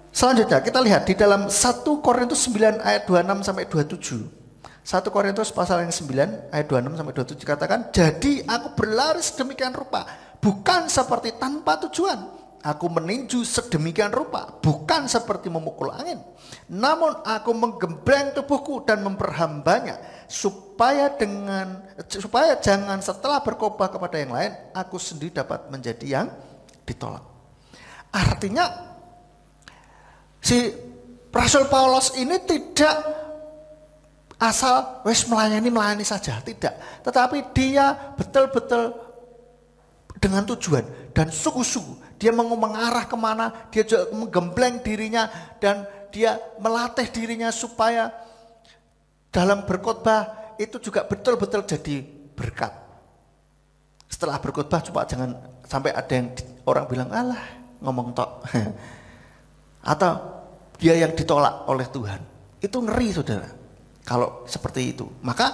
selanjutnya kita lihat di dalam 1 Korintus 9 ayat 26 sampai 27. 1 Korintus pasal yang 9 ayat 26 sampai 27 katakan, jadi aku berlari sedemikian rupa, bukan seperti tanpa tujuan. Aku meninju sedemikian rupa, bukan seperti memukul angin. Namun aku menggembleng tubuhku dan memperhambanya, supaya jangan setelah berkhotbah kepada yang lain, aku sendiri dapat menjadi yang ditolak. Artinya si Rasul Paulus ini tidak asal melayani saja, tidak. Tetapi dia betul-betul dengan tujuan dan sungguh-sungguh. Dia mengarah kemana, dia juga menggembleng dirinya dan dia melatih dirinya supaya dalam berkhotbah itu juga betul-betul jadi berkat. Setelah berkhotbah coba jangan sampai ada yang orang bilang alah ngomong tok. Atau dia yang ditolak oleh Tuhan. Itu ngeri saudara. Kalau seperti itu. Maka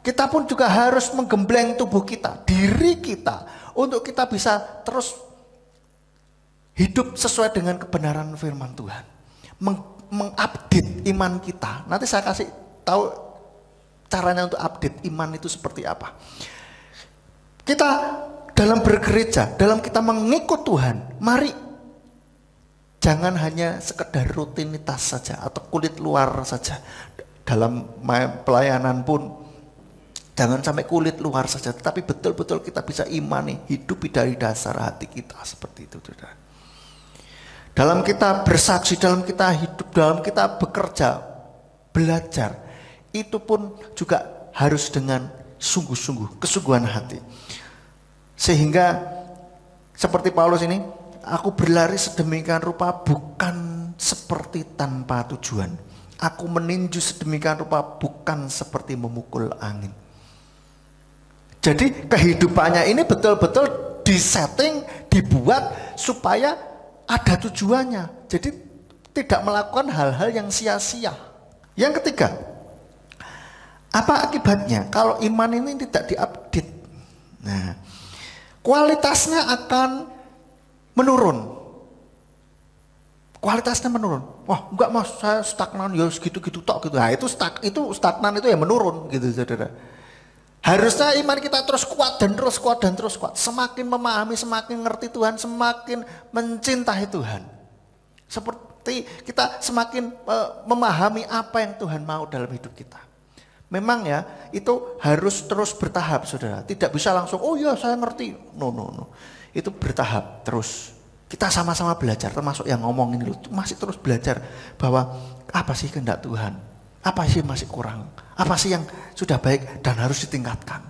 kita pun juga harus menggembleng tubuh kita, diri kita, untuk kita bisa terus hidup sesuai dengan kebenaran firman Tuhan. Mengupdate iman kita. Nanti saya kasih tahu caranya untuk update iman itu seperti apa. Kita dalam bergereja, dalam kita mengikut Tuhan, mari jangan hanya sekedar rutinitas saja atau kulit luar saja. Dalam pelayanan pun jangan sampai kulit luar saja, tetapi betul-betul kita bisa imani, hidupi dari dasar hati kita seperti itu, saudara. Dalam kita bersaksi, dalam kita hidup, dalam kita bekerja, belajar, itu pun juga harus dengan sungguh-sungguh, kesungguhan hati. Sehingga seperti Paulus ini, aku berlari sedemikian rupa bukan seperti tanpa tujuan. Aku meninju sedemikian rupa bukan seperti memukul angin. Jadi kehidupannya ini betul-betul disetting, dibuat supaya ada tujuannya. Jadi tidak melakukan hal-hal yang sia-sia. Yang ketiga, apa akibatnya kalau iman ini tidak diupdate? Nah, kualitasnya akan menurun. Kualitasnya menurun. Wah, enggak mas, saya stagnan ya segitu-gitu tok gitu. Nah, itu stagnan itu ya menurun gitu, saudara. Harusnya iman kita terus kuat dan terus kuat dan terus kuat. Semakin memahami, semakin ngerti Tuhan, semakin mencintai Tuhan. Seperti kita semakin memahami apa yang Tuhan mau dalam hidup kita. Memang ya, itu harus terus bertahap, saudara. Tidak bisa langsung, oh ya saya ngerti. No. Itu bertahap terus. Kita sama-sama belajar, termasuk yang ngomong ini masih terus belajar bahwa apa sih kehendak Tuhan, apa sih masih kurang, apa sih yang sudah baik dan harus ditingkatkan.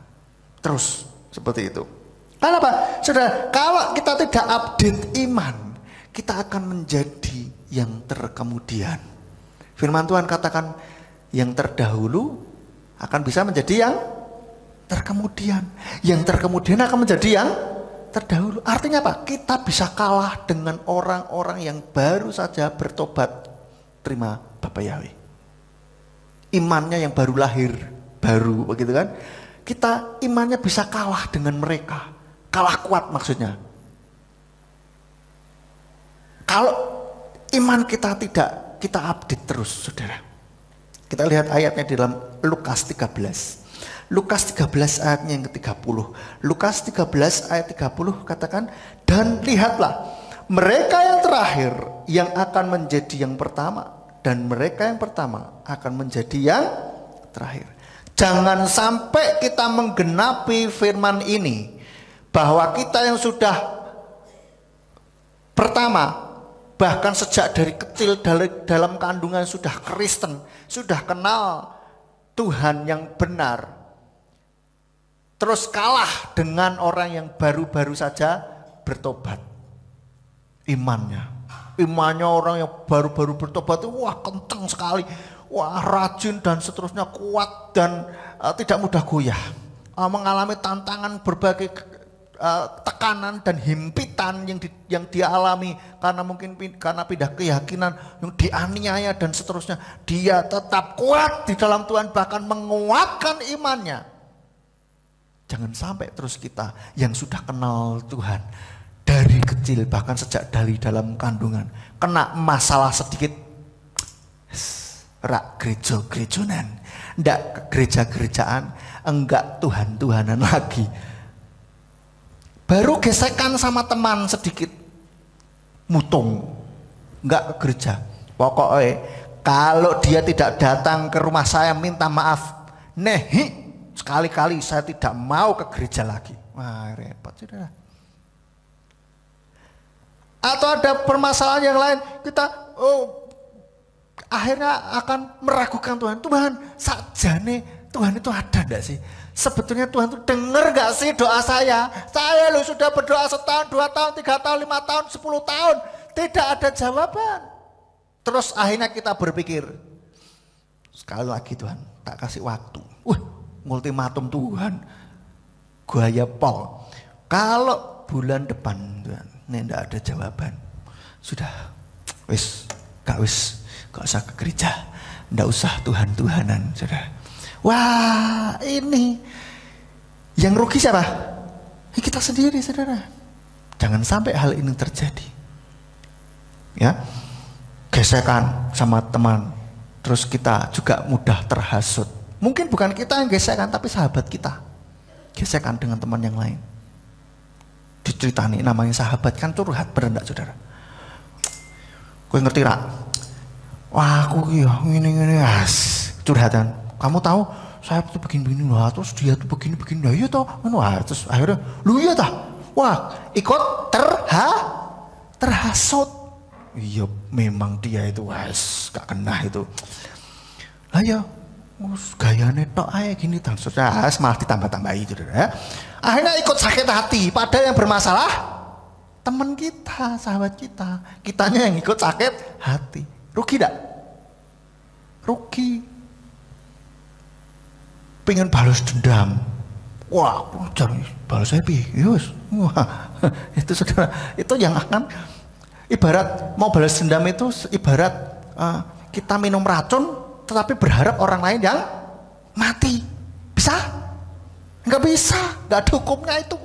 Terus seperti itu. Kenapa? Saudara, kalau kita tidak update iman, kita akan menjadi yang terkemudian. Firman Tuhan katakan yang terdahulu akan bisa menjadi yang terkemudian. Yang terkemudian akan menjadi yang terdahulu. Artinya apa? Kita bisa kalah dengan orang-orang yang baru saja bertobat terima Bapa Yahweh. Imannya yang baru lahir, baru begitu kan? Kita imannya bisa kalah dengan mereka. Kalah kuat maksudnya. Kalau iman kita tidak kita update terus, saudara. Kita lihat ayatnya di dalam Lukas 13. Lukas 13 ayatnya yang ke-30. Lukas 13 ayat 30 katakan, dan lihatlah mereka yang terakhir yang akan menjadi yang pertama, dan mereka yang pertama akan menjadi yang terakhir. Jangan sampai kita menggenapi firman ini, bahwa kita yang sudah pertama, bahkan sejak dari kecil dalam kandungan sudah Kristen, sudah kenal Tuhan yang benar, terus kalah dengan orang yang baru-baru saja bertobat. Imannya orang yang baru-baru bertobat itu wah kenceng sekali, wah rajin dan seterusnya, kuat dan tidak mudah goyah, mengalami tantangan berbagai tekanan dan himpitan yang dia alami karena pindah keyakinan, yang dianiaya dan seterusnya. Dia tetap kuat di dalam Tuhan, bahkan menguatkan imannya. Jangan sampai terus kita yang sudah kenal Tuhan dari kecil, bahkan sejak dari dalam kandungan, kena masalah sedikit, rak gereja-gerejonan, enggak ke gereja-gerejaan, enggak Tuhan-Tuhanan lagi. Baru gesekan sama teman sedikit, mutung, enggak ke gereja. Pokoknya kalau dia tidak datang ke rumah saya minta maaf, nehi, sekali-kali saya tidak mau ke gereja lagi. Wah repot, saudara. Atau ada permasalahan yang lain, kita akhirnya akan meragukan Tuhan. Tuhan sakjane, Tuhan itu ada enggak sih? Sebetulnya Tuhan itu dengar enggak sih doa saya? Saya loh sudah berdoa setahun, 2 tahun, 3 tahun, 5 tahun, 10 tahun, tidak ada jawaban. Terus akhirnya kita berpikir, sekali lagi Tuhan tak kasih waktu. Ultimatum Tuhan, gaya Paul. Kalau bulan depan Tuhan, ini tidak ada jawaban, sudah, gak usah ke gereja, tidak usah Tuhan-Tuhanan, saudara. Wah, ini yang rugi siapa? Kita sendiri, saudara. Jangan sampai hal ini terjadi. Ya, gesekan sama teman, terus kita juga mudah terhasut. Mungkin bukan kita yang gesekan, tapi sahabat kita gesekan dengan teman yang lain. Diceritani namanya sahabat kan curhat, bener enggak, saudara? Gue ngerti rak. Wah aku ya ini curhatan. Kamu tahu saya tuh begini-begini, wah terus dia tuh begini-begini, ya toh, wah terus akhirnya, lu ya tah, wah ikut terhasut. Iya memang dia itu gak kena itu. Lah ya gayane tok ae gini dan saudara, malah ditambah-tambahi, saudara. Akhirnya ikut sakit hati, padahal yang bermasalah teman kita, sahabat kita. Kitanya yang ikut sakit hati. Rugi enggak? Rugi. Pengen balas dendam. Wah, jangan balas happy. Yus. Wah, itu saudara, itu yang akan Ibarat mau balas dendam itu ibarat kita minum racun tetapi berharap orang lain yang mati. Bisa? Nggak bisa, nggak ada hukumnya itu.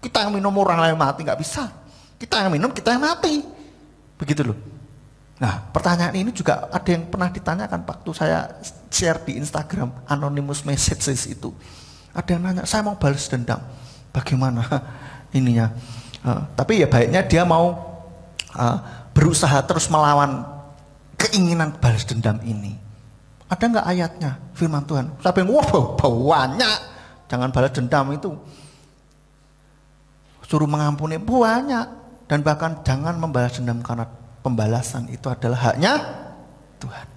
Kita yang minum orang lain mati, nggak bisa. Kita yang minum, kita yang mati. Begitu loh. Nah, pertanyaan ini juga ada yang pernah ditanyakan waktu saya share di Instagram, anonymous messages itu. Ada yang nanya, saya mau balas dendam. Bagaimana ininya? Tapi ya baiknya dia mau berusaha terus melawan keinginan balas dendam ini. Ada nggak ayatnya firman Tuhan? Saya bilang, wah banyak. Jangan balas dendam itu. Suruh mengampuni banyak. Dan bahkan jangan membalas dendam karena pembalasan itu adalah haknya Tuhan.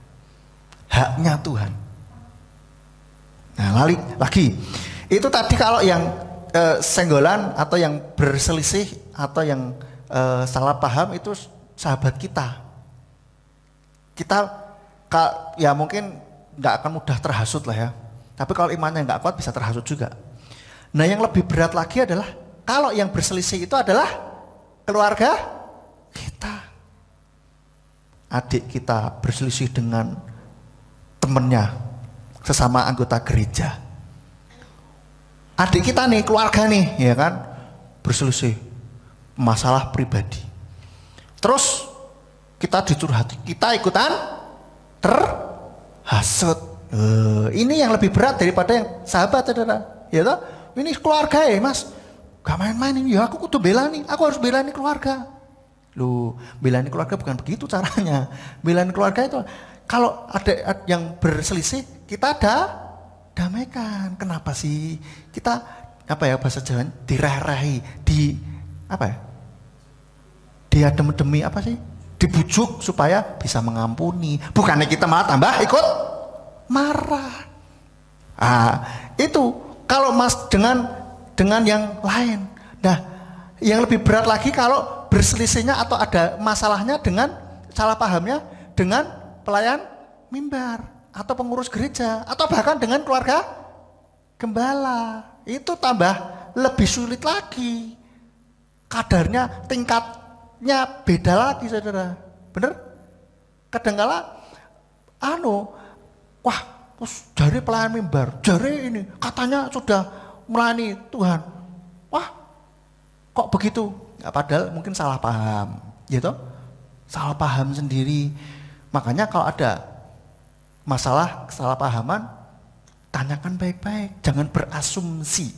Haknya Tuhan. Nah lagi. Itu tadi kalau yang senggolan atau yang berselisih atau yang salah paham itu sahabat kita. Kita ya mungkin nggak akan mudah terhasut lah ya. Tapi kalau imannya nggak kuat bisa terhasut juga. Nah yang lebih berat lagi adalah kalau yang berselisih itu adalah keluarga kita. Adik kita berselisih dengan temennya, sesama anggota gereja. Adik kita nih, keluarga nih, ya kan, berselisih masalah pribadi. Terus kita dicurhati, kita ikutan terhasut. Ini yang lebih berat daripada yang sahabat, saudara. Ya toh? Ini keluarga ya, Mas. Gak main-main ini. Ya aku kudu bela nih. Aku harus bela nih keluarga. Loh, belain keluarga bukan begitu caranya. Belain keluarga itu kalau ada yang berselisih, kita damaikan. Kenapa sih? Kita apa ya bahasa Jawa? Dirah-rahi, diadem-demi apa sih? Dibujuk supaya bisa mengampuni. Bukannya kita malah tambah ikut marah. Itu kalau Mas dengan yang lain. Nah, yang lebih berat lagi kalau berselisihnya atau ada masalahnya dengan salah pahamnya dengan pelayan mimbar atau pengurus gereja atau bahkan dengan keluarga gembala. Itu tambah lebih sulit lagi. Kadarnya, tingkatnya beda lagi, saudara. Bener? Kadangkala wah, terus jari pelayan mimbar, jari ini katanya sudah melayani Tuhan. Wah, kok begitu? Padahal mungkin salah paham, gitu. Salah paham sendiri. Makanya kalau ada masalah kesalahpahaman, tanyakan baik-baik. Jangan berasumsi,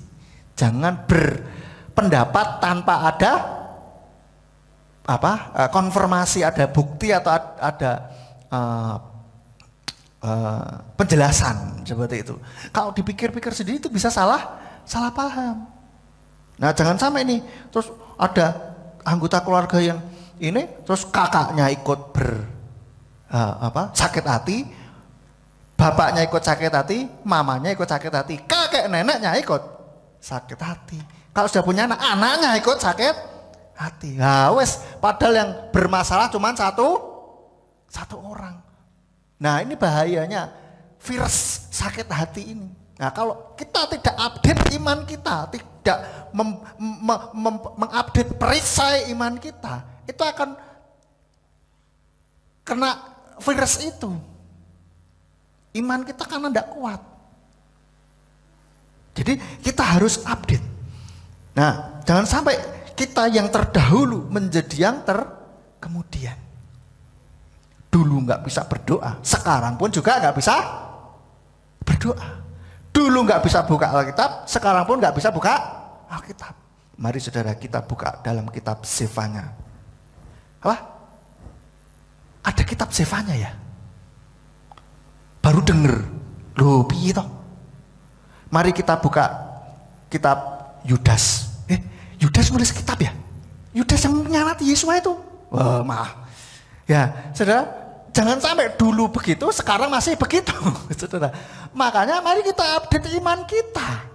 jangan berpendapat tanpa ada konfirmasi, ada bukti atau ada penjelasan seperti itu. Kalau dipikir-pikir sendiri itu bisa salah paham. Nah jangan sampai nih terus ada anggota keluarga yang ini terus kakaknya ikut sakit hati, bapaknya ikut sakit hati, mamanya ikut sakit hati, kakek neneknya ikut sakit hati. Kalau sudah punya anak, anaknya ikut sakit hati. Nah wes, padahal yang bermasalah cuma satu orang. Nah ini bahayanya virus sakit hati ini. Nah kalau kita tidak update iman kita, tidak mengupdate perisai iman kita, itu akan kena virus itu. Iman kita karena tidak kuat. Jadi kita harus update. Nah jangan sampai kita yang terdahulu menjadi yang terkemudian. Dulu nggak bisa berdoa, sekarang pun juga nggak bisa berdoa. Dulu nggak bisa buka Alkitab, sekarang pun nggak bisa buka Alkitab. Mari saudara kita buka dalam kitab Zefanya. Apa? Ada kitab Zefanya ya? Baru denger. Loh piye toh? Mari kita buka kitab Yudas. Yudas nulis kitab ya? Yudas yang mengkhianati Yesus itu. Wah, maaf. Ya, saudara, jangan sampai dulu begitu, sekarang masih begitu, saudara. Makanya mari kita update iman kita.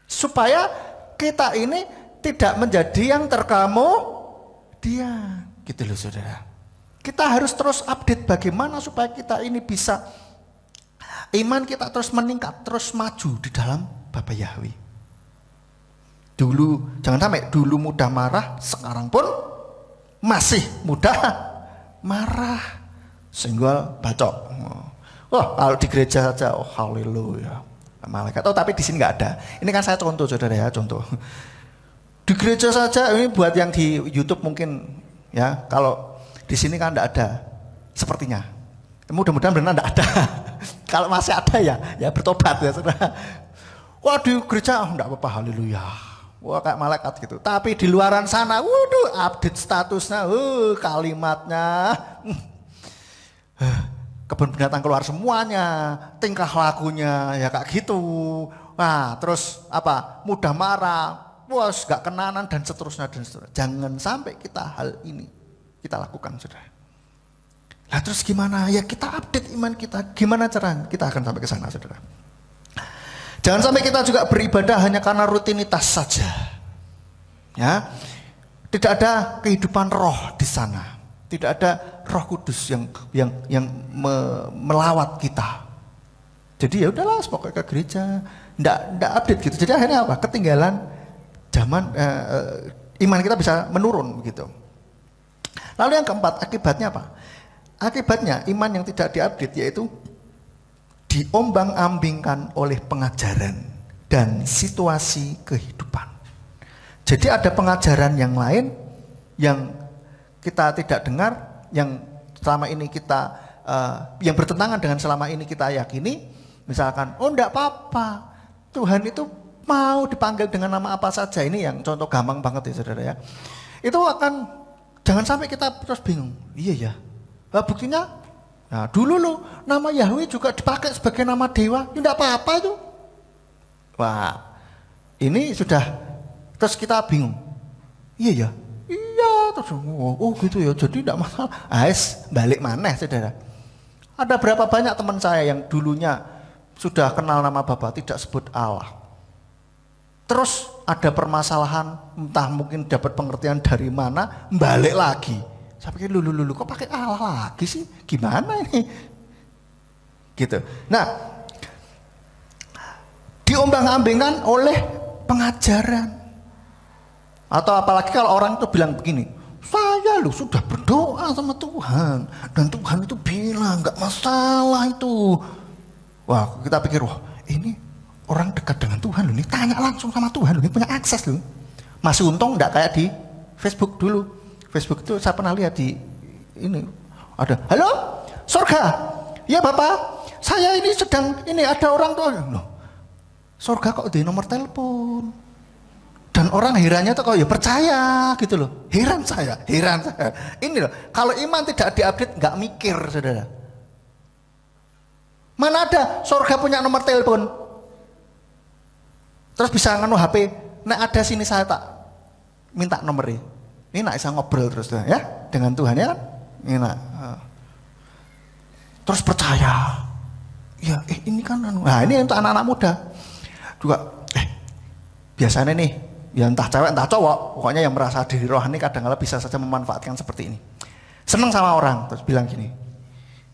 Supaya kita ini tidak menjadi yang terkemudian. Gitu loh saudara. Kita harus terus update bagaimana supaya kita ini bisa, iman kita terus meningkat, terus maju di dalam Bapa Yahweh. Dulu, jangan sampai dulu mudah marah, sekarang pun masih mudah marah, senggol bacok. Wah, kalau di gereja saja, oh haleluya, malaikat. Oh, tapi di sini nggak ada. Ini kan saya contoh, saudara ya, contoh. Di gereja saja, ini buat yang di YouTube mungkin ya. Kalau di sini kan nggak ada, sepertinya. Mudah-mudahan benar nggak ada. Kalau masih ada ya bertobat ya, saudara. Wah, di gereja nggak apa-apa, haleluya. Wah, kayak malaikat gitu. Tapi di luaran sana, waduh, update statusnya, kalimatnya. Kebun binatang keluar semuanya, tingkah lakunya ya kayak gitu. Nah, terus apa? Mudah marah, bos gak kenanan dan seterusnya dan seterusnya. Jangan sampai kita hal ini kita lakukan, saudara. Nah, terus gimana? Ya kita update iman kita. Gimana caranya? Kita akan sampai ke sana, saudara. Jangan sampai kita juga beribadah hanya karena rutinitas saja. Ya, tidak ada kehidupan roh di sana. Tidak ada Roh Kudus yang melawat kita. Jadi ya udahlah, pokoknya ke gereja, ndak update gitu. Jadi akhirnya apa? Ketinggalan zaman, iman kita bisa menurun begitu. Lalu yang keempat, akibatnya apa? Akibatnya iman yang tidak diupdate yaitu diombang-ambingkan oleh pengajaran dan situasi kehidupan. Jadi ada pengajaran yang lain yang kita tidak dengar, yang selama ini kita yang bertentangan dengan selama ini kita yakini. Misalkan, oh enggak apa-apa, Tuhan itu mau dipanggil dengan nama apa saja. Ini yang contoh gampang banget ya, saudara ya. Itu akan, jangan sampai kita terus bingung. Iya ya, nah, buktinya nah, dulu loh nama Yahweh juga dipakai sebagai nama dewa. Ya enggak apa-apa itu. Wah, ini sudah, terus kita bingung. Iya ya, terus oh gitu ya, jadi tidak masalah. Balik maneh, saudara. Ada berapa banyak teman saya yang dulunya sudah kenal nama Bapa tidak sebut Allah. Terus ada permasalahan, entah mungkin dapat pengertian dari mana, balik lagi. Saya pikir lulu kok pakai Allah lagi sih? Gimana ini? Gitu. Nah, diombang-ambingkan oleh pengajaran. Atau apalagi kalau orang itu bilang begini, saya lu sudah berdoa sama Tuhan dan Tuhan itu bilang nggak masalah itu. Wah, kita pikir, wah ini orang dekat dengan Tuhan loh, ini tanya langsung sama Tuhan loh, ini punya akses loh. Masih untung nggak kayak di Facebook dulu. Facebook itu saya pernah lihat di ini ada, halo surga, ya Bapak, saya ini sedang ini ada orang tuh, loh, surga kok di nomor telepon. Dan orang herannya tuh kok ya percaya gitu loh. Heran saya. Ini loh, kalau iman tidak diupdate nggak mikir, saudara. Mana ada surga punya nomor telepon? Terus bisa nganu HP. Nah ada sini saya tak minta nomornya. Ini nak bisa ngobrol terus tuh, ya dengan Tuhan ya kan? Ini nak. Terus percaya. Ya ini kan anu. Nah ini untuk anak-anak muda juga. Biasanya nih, ya entah cewek entah cowok, pokoknya yang merasa diri rohani kadang-kadang bisa saja memanfaatkan seperti ini. Seneng sama orang, terus bilang gini,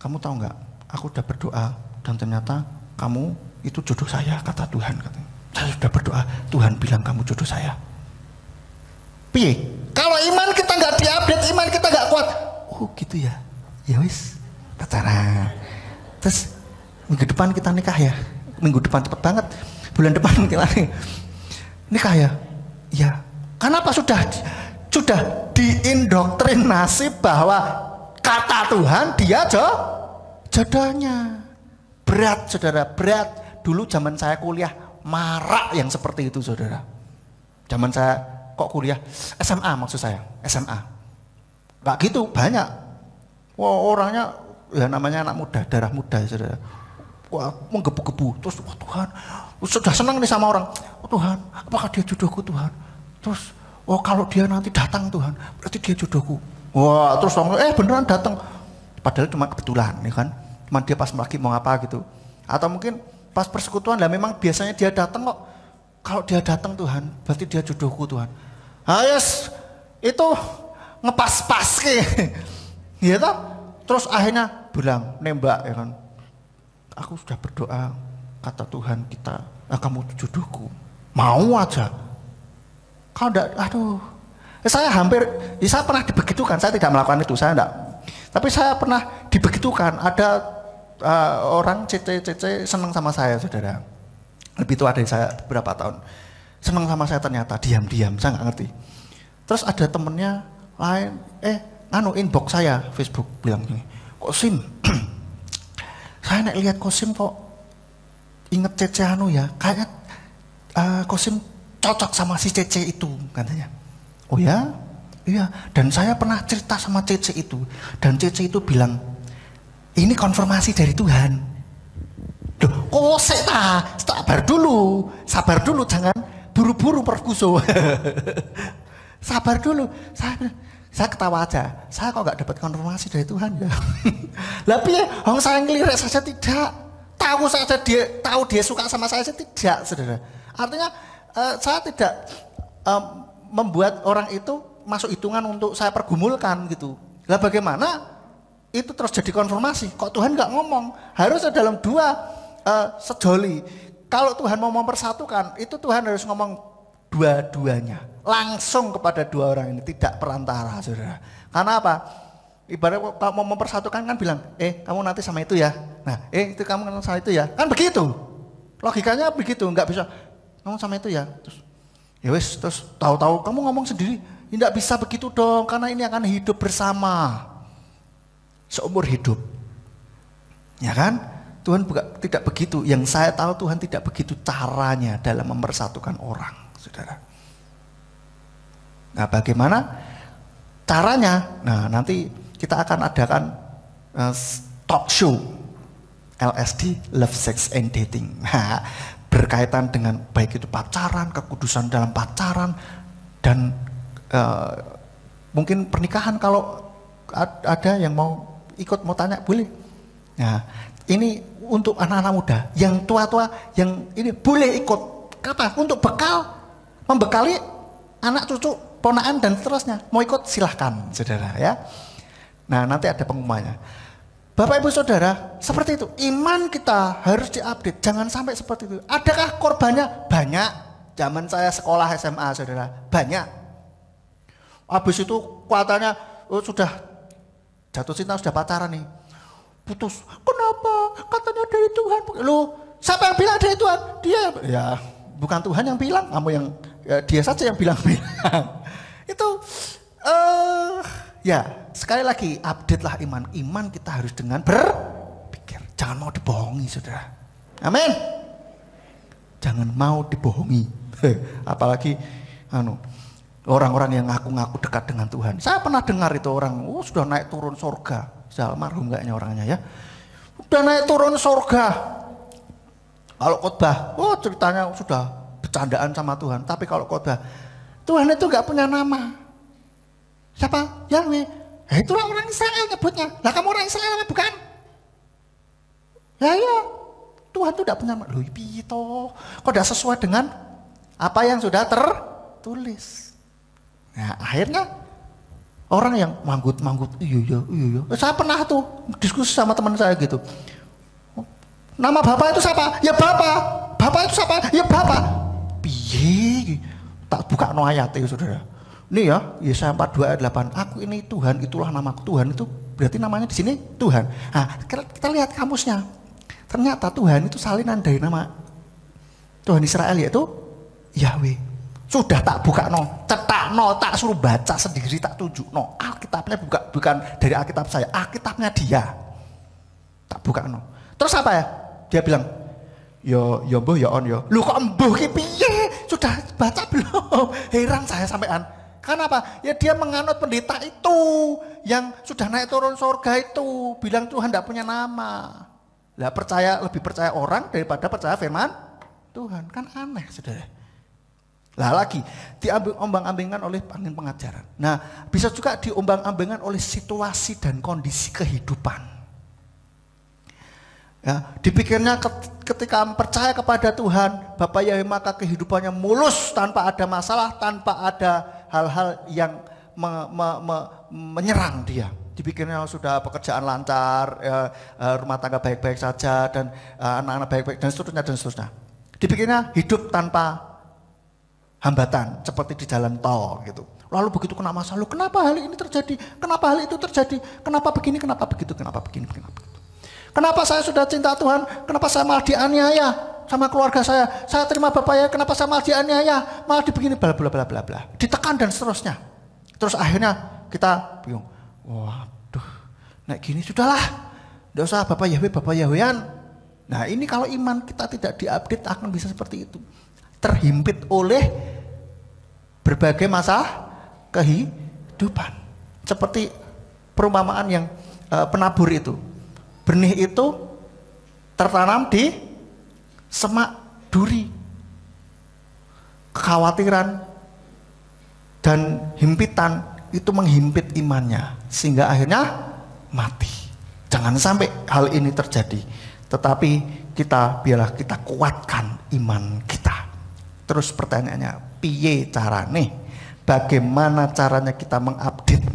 kamu tahu nggak? Aku udah berdoa dan ternyata kamu itu jodoh saya, kata Tuhan. Katanya. Saya sudah berdoa, Tuhan bilang kamu jodoh saya. Piye? Kalau iman kita nggak diupdate, iman kita nggak kuat. Oh gitu ya, ya wis, pacaran. Terus minggu depan kita nikah ya, minggu depan cepet banget, bulan depan kita nikah ya. Ya, kenapa sudah diindoktrinasi bahwa kata Tuhan dia jodohnya. Berat, saudara, berat. Dulu zaman saya kuliah marak yang seperti itu, saudara. Zaman saya kok kuliah SMA, maksud saya SMA. Gak gitu banyak. Wah, orangnya ya namanya anak muda, darah muda, saudara. Wah, menggebu-gebu. Terus wah Tuhan, sudah senang nih sama orang. Oh Tuhan, apakah dia jodohku Tuhan? Terus, oh kalau dia nanti datang Tuhan, berarti dia jodohku. Wah, terus beneran datang. Padahal cuma kebetulan, ya kan? Cuma dia pas lagi mau apa gitu. Atau mungkin pas persekutuan lah memang biasanya dia datang kok. Kalau dia datang Tuhan, berarti dia jodohku Tuhan. Yes, itu ngepas-pas ke. Ya toh? Terus akhirnya bilang, nembak ya kan. Aku sudah berdoa, kata Tuhan kamu jodohku. Mau aja. Kalau enggak, aduh. Saya pernah dibegitukan, saya tidak melakukan itu, saya enggak. Tapi saya pernah dibegitukan, ada orang cece senang sama saya, saudara. Lebih tua dari saya beberapa tahun. Senang sama saya ternyata, diam-diam, saya nggak ngerti. Terus ada temennya lain, inbox saya, Facebook, bilang gini, kok Sim, saya nek lihat Kosim kok inget Cece ya, kayaknya Kosim cocok sama si Cece itu, katanya. Oh ya? Iya, dan saya pernah cerita sama Cece itu, dan Cece itu bilang, ini konfirmasi dari Tuhan. Loh, kok sabar dulu, jangan buru-buru perkuso. Sabar dulu, saya ketawa aja, saya kok nggak dapat konfirmasi dari Tuhan ya. Tapi saya ngelirik saja tidak, tahu dia suka sama saya tidak, saudara. Artinya saya tidak membuat orang itu masuk hitungan untuk saya pergumulkan gitu. Lah bagaimana itu terus jadi konfirmasi? Kok Tuhan nggak ngomong? Harusnya dalam dua sejoli. Kalau Tuhan mau mempersatukan, itu Tuhan harus ngomong dua-duanya langsung kepada dua orang ini, tidak perantara, saudara. Karena apa? Ibarat kalau mau mempersatukan kan bilang, kamu nanti sama itu ya. Nah, itu kamu sama itu ya. Kan begitu. Logikanya begitu, nggak bisa kamu sama itu ya. Terus ya wes, terus tahu-tahu kamu ngomong sendiri, tidak bisa begitu dong, karena ini akan hidup bersama seumur hidup. Ya kan? Tuhan tidak begitu. Yang saya tahu Tuhan tidak begitu caranya dalam mempersatukan orang, saudara. Nah, bagaimana caranya? Nah, nanti kita akan adakan talk show LSD, Love, Sex, and Dating. Nah, berkaitan dengan baik itu pacaran, kekudusan dalam pacaran, dan mungkin pernikahan. Kalau ada yang mau ikut, mau tanya, boleh. Nah, ini untuk anak-anak muda, yang tua-tua, yang ini boleh ikut. Apa? Untuk membekali anak cucu, ponakan dan seterusnya. Mau ikut silahkan, saudara ya. Nah, nanti ada pengumumannya. Bapak Ibu Saudara, seperti itu. Iman kita harus diupdate. Jangan sampai seperti itu. Adakah korbannya? Banyak. Zaman saya sekolah SMA, saudara, banyak. Habis itu kuatannya sudah jatuh cinta, sudah pacaran nih. Putus. Kenapa? Katanya dari Tuhan. Loh, siapa yang bilang dari Tuhan? Dia. Ya, bukan Tuhan yang bilang, kamu yang dia saja yang bilang. Itu ya, sekali lagi update lah iman. Iman kita harus dengan berpikir. Jangan mau dibohongi, saudara. Amin. Jangan mau dibohongi. Apalagi orang-orang yang ngaku-ngaku dekat dengan Tuhan. Saya pernah dengar itu orang, sudah naik turun surga. Almarhum kayaknya orangnya ya. Udah naik turun surga. Kalau khotbah, ceritanya sudah bercandaan sama Tuhan. Tapi kalau khotbah, Tuhan itu nggak punya nama. Siapa? Yahweh. Itulah orang Israel nyebutnya. Lah kamu orang Israel apa bukan? Ya, Tuhan itu tidak punya nama. Loh, pito. Kok tidak sesuai dengan apa yang sudah tertulis. Nah, akhirnya orang yang manggut-manggut, iya. Saya pernah tuh diskusi sama teman saya gitu. Nama Bapak itu siapa? Ya Bapak. Bapak itu siapa? Ya Bapak. Piye? Tak buka no ayatnya, saudara. Ini ya, Yesaya 42 ayat 8. Aku ini Tuhan, itulah namaku. Tuhan itu berarti namanya di sini Tuhan. Nah, kita lihat kamusnya. Ternyata Tuhan itu salinan dari nama Tuhan Israel, yaitu Yahweh. Sudah tak buka cetak tak suruh baca sendiri, tak tunjuk Alkitabnya bukan dari Alkitab saya, Alkitabnya dia. Tak buka Terus apa ya? Dia bilang, yo mbuh ya on yo. Lu kok mbuh ki piye? Sudah baca belum? Heran saya sampean. Kenapa? Ya dia menganut pendeta itu yang sudah naik turun surga itu, bilang Tuhan tidak punya nama. Lah lebih percaya orang daripada percaya firman Tuhan. Kan aneh, saudara. Lah lagi diambil ombang-ambingan oleh angin pengajaran. Nah, bisa juga diombang-ambingan oleh situasi dan kondisi kehidupan. Ya, dipikirnya ketika percaya kepada Tuhan, Bapak Yahweh, maka kehidupannya mulus tanpa ada masalah, tanpa ada hal-hal yang menyerang dia. Dipikirnya sudah pekerjaan lancar, rumah tangga baik-baik saja, dan anak-anak baik-baik, dan seterusnya. Dipikirnya hidup tanpa hambatan seperti di jalan tol gitu. Lalu begitu kena masalah, kenapa hal ini terjadi? Kenapa hal itu terjadi? Kenapa begini? Kenapa begitu? Kenapa begini? Kenapa begitu? Kenapa saya sudah cinta Tuhan? Kenapa saya malah dianiaya sama keluarga saya? Saya terima Bapak ya, kenapa saya malah dianiaya? Malah dibegini bla bla bla bla bla. Ditekan dan seterusnya. Terus akhirnya kita bingung. Waduh, nek gini sudahlah. Enggak usah Bapak Yahwean. Nah, ini kalau iman kita tidak diupdate akan bisa seperti itu. Terhimpit oleh berbagai masalah kehidupan. Seperti perumpamaan yang penabur itu. Benih itu tertanam di semak duri. Kekhawatiran dan himpitan itu menghimpit imannya sehingga akhirnya mati. Jangan sampai hal ini terjadi. Tetapi biarlah kita kuatkan iman kita. Terus pertanyaannya, piye carane? Bagaimana caranya kita mengupdate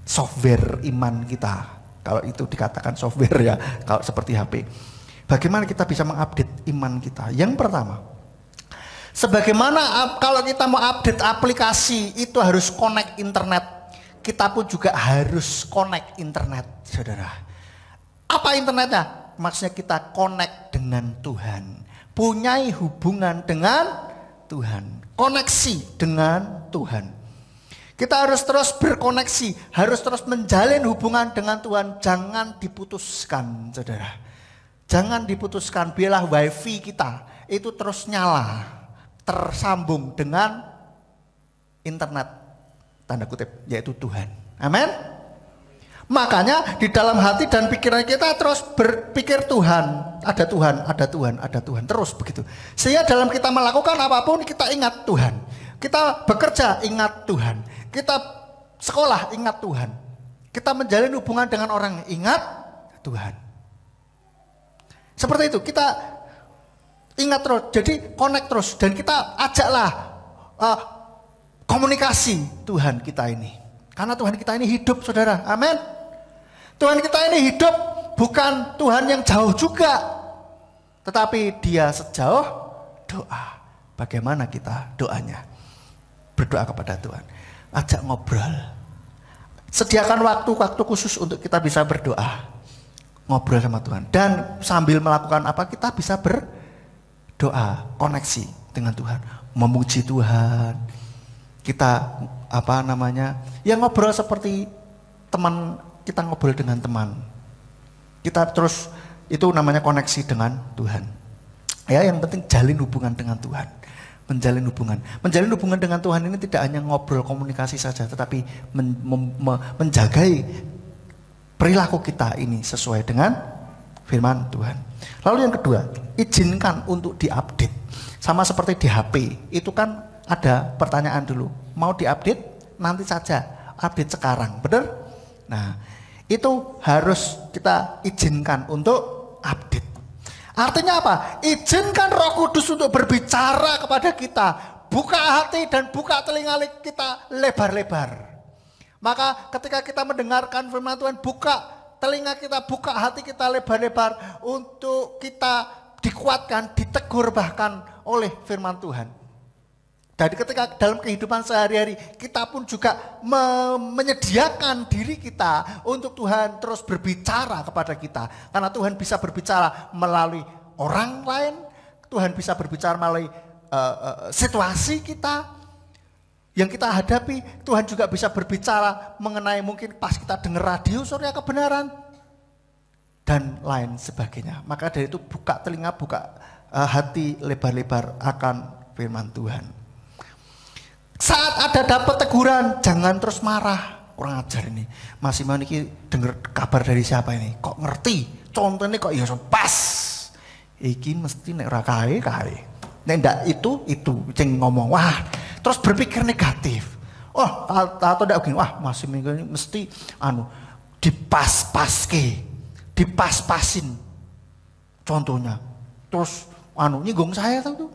software iman kita? Kalau itu dikatakan software ya, kalau seperti HP. Bagaimana kita bisa mengupdate iman kita? Yang pertama, sebagaimana kalau kita mau update aplikasi itu harus connect internet. Kita pun juga harus connect internet, saudara. Apa internetnya? Maksudnya kita connect dengan Tuhan. Punyai hubungan dengan Tuhan. Koneksi dengan Tuhan. Kita harus terus berkoneksi, harus terus menjalin hubungan dengan Tuhan. Jangan diputuskan, saudara. Jangan diputuskan, biarlah wifi kita itu terus nyala, tersambung dengan internet, tanda kutip, yaitu Tuhan. Amin. Makanya di dalam hati dan pikiran kita terus berpikir Tuhan, ada Tuhan, ada Tuhan, ada Tuhan, terus begitu. Sehingga dalam kita melakukan apapun kita ingat Tuhan. Kita bekerja ingat Tuhan. Kita sekolah ingat Tuhan. Kita menjalin hubungan dengan orang ingat Tuhan. Seperti itu, kita ingat terus, jadi connect terus dan kita ajaklah komunikasi Tuhan kita ini. Karena Tuhan kita ini hidup, saudara. Amin. Tuhan kita ini hidup, bukan Tuhan yang jauh juga, tetapi Dia sejauh doa. Bagaimana kita doanya? Berdoa kepada Tuhan, ajak ngobrol, sediakan waktu khusus untuk kita bisa berdoa, ngobrol sama Tuhan. Dan sambil melakukan apa, kita bisa berdoa, koneksi dengan Tuhan, memuji Tuhan. Kita ya ngobrol seperti teman. Kita ngobrol dengan teman. Kita terus, itu namanya koneksi dengan Tuhan. Ya, yang penting jalin hubungan dengan Tuhan. Menjalin hubungan dengan Tuhan ini tidak hanya ngobrol komunikasi saja, tetapi menjagai perilaku kita ini sesuai dengan firman Tuhan. Lalu yang kedua, izinkan untuk diupdate. Sama seperti di HP, itu kan ada pertanyaan dulu. Mau diupdate? Nanti saja, update sekarang. Benar? Nah, itu harus kita izinkan untuk update. Artinya apa? Izinkan Roh Kudus untuk berbicara kepada kita. Buka hati dan buka telinga kita lebar-lebar. Maka ketika kita mendengarkan firman Tuhan, buka telinga kita, buka hati kita lebar-lebar untuk kita dikuatkan, ditegur bahkan oleh firman Tuhan. Jadi ketika dalam kehidupan sehari-hari kita pun juga menyediakan diri kita untuk Tuhan terus berbicara kepada kita. Karena Tuhan bisa berbicara melalui orang lain, Tuhan bisa berbicara melalui situasi kita yang kita hadapi. Tuhan juga bisa berbicara mengenai mungkin pas kita dengar radio Surya Kebenaran dan lain sebagainya. Maka dari itu buka telinga, buka hati lebar-lebar akan firman Tuhan. Saat ada dapat teguran, jangan terus marah. Kurang ajar ini. Masih mau niki dengar kabar dari siapa ini? Kok ngerti? Contohnya kok ya pas. Iki mesti nek ora kae. Nek ndak itu ceng ngomong. Wah, terus berpikir negatif. Oh, atau ndak begini. Wah, masih ini mesti dipas-pasin. Contohnya. Terus nyinggung saya tuh.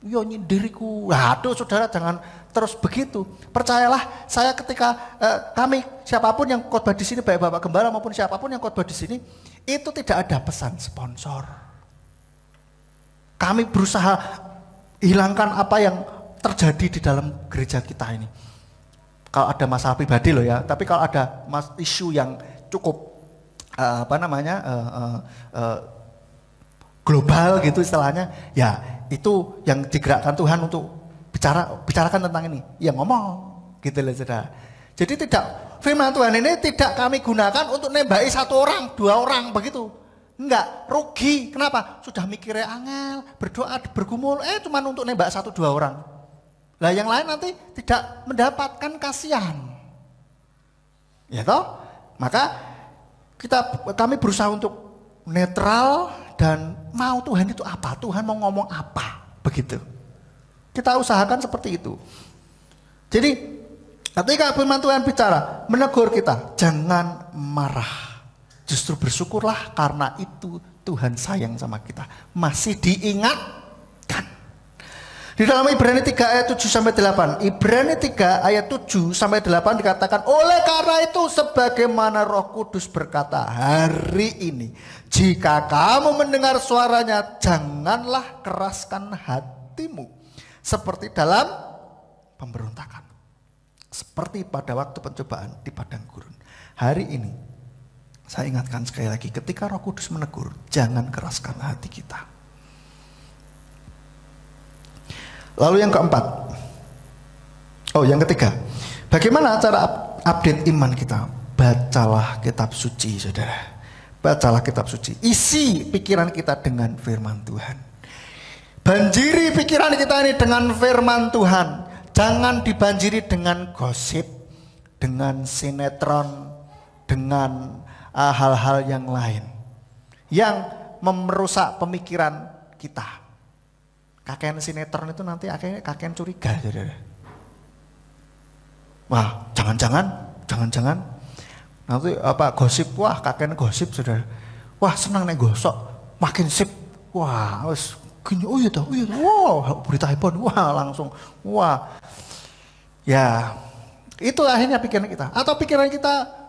Yo nyindiriku. Aduh, saudara, jangan terus begitu. Percayalah, saya ketika kami siapapun yang khotbah di sini, baik Bapak Gembala maupun siapapun yang khotbah di sini, itu tidak ada pesan sponsor. Kami berusaha hilangkan apa yang terjadi di dalam gereja kita ini. kalau ada masalah pribadi loh ya, tapi kalau ada isu yang cukup global gitu istilahnya, ya itu yang digerakkan Tuhan untuk bicarakan tentang ini, ya ngomong gitu loh saudara. Jadi firman Tuhan ini tidak kami gunakan untuk nembaki 1 orang, 2 orang begitu. Enggak, rugi. Kenapa? Sudah mikirnya angel, berdoa, bergumul, cuman untuk nembak 1-2 orang. Lah yang lain nanti tidak mendapatkan, kasihan. Ya toh? Maka kami berusaha untuk netral dan mau Tuhan itu apa? Tuhan mau ngomong apa? Begitu. Kita usahakan seperti itu. Jadi ketika firman Tuhan bicara, menegur kita, jangan marah. Justru bersyukurlah karena itu Tuhan sayang sama kita. Masih diingatkan. Di dalam Ibrani 3 ayat 7-8. Ibrani 3 ayat 7-8 dikatakan, oleh karena itu sebagaimana Roh Kudus berkata hari ini, jika kamu mendengar suaranya, janganlah keraskan hatimu seperti dalam pemberontakan. Seperti pada waktu pencobaan di padang gurun. Hari ini saya ingatkan sekali lagi, ketika Roh Kudus menegur, jangan keraskan hati kita. Lalu yang keempat, yang ketiga, bagaimana cara update iman kita? Bacalah kitab suci, saudara. Bacalah kitab suci. Isi pikiran kita dengan firman Tuhan. Banjiri pikiran kita ini dengan firman Tuhan. Jangan dibanjiri dengan gosip, dengan sinetron, dengan hal-hal yang lain yang merusak pemikiran kita. Kakek sinetron itu nanti akhirnya kakek curiga, saudara. Wah, jangan-jangan nanti gosip, wah kakek gosip, saudara. Wah, senang nih gosok, makin sip. Wah, wes gini, oh iya, wow, berita heboh, wah langsung, wah. Ya, itu akhirnya pikiran kita. Atau pikiran kita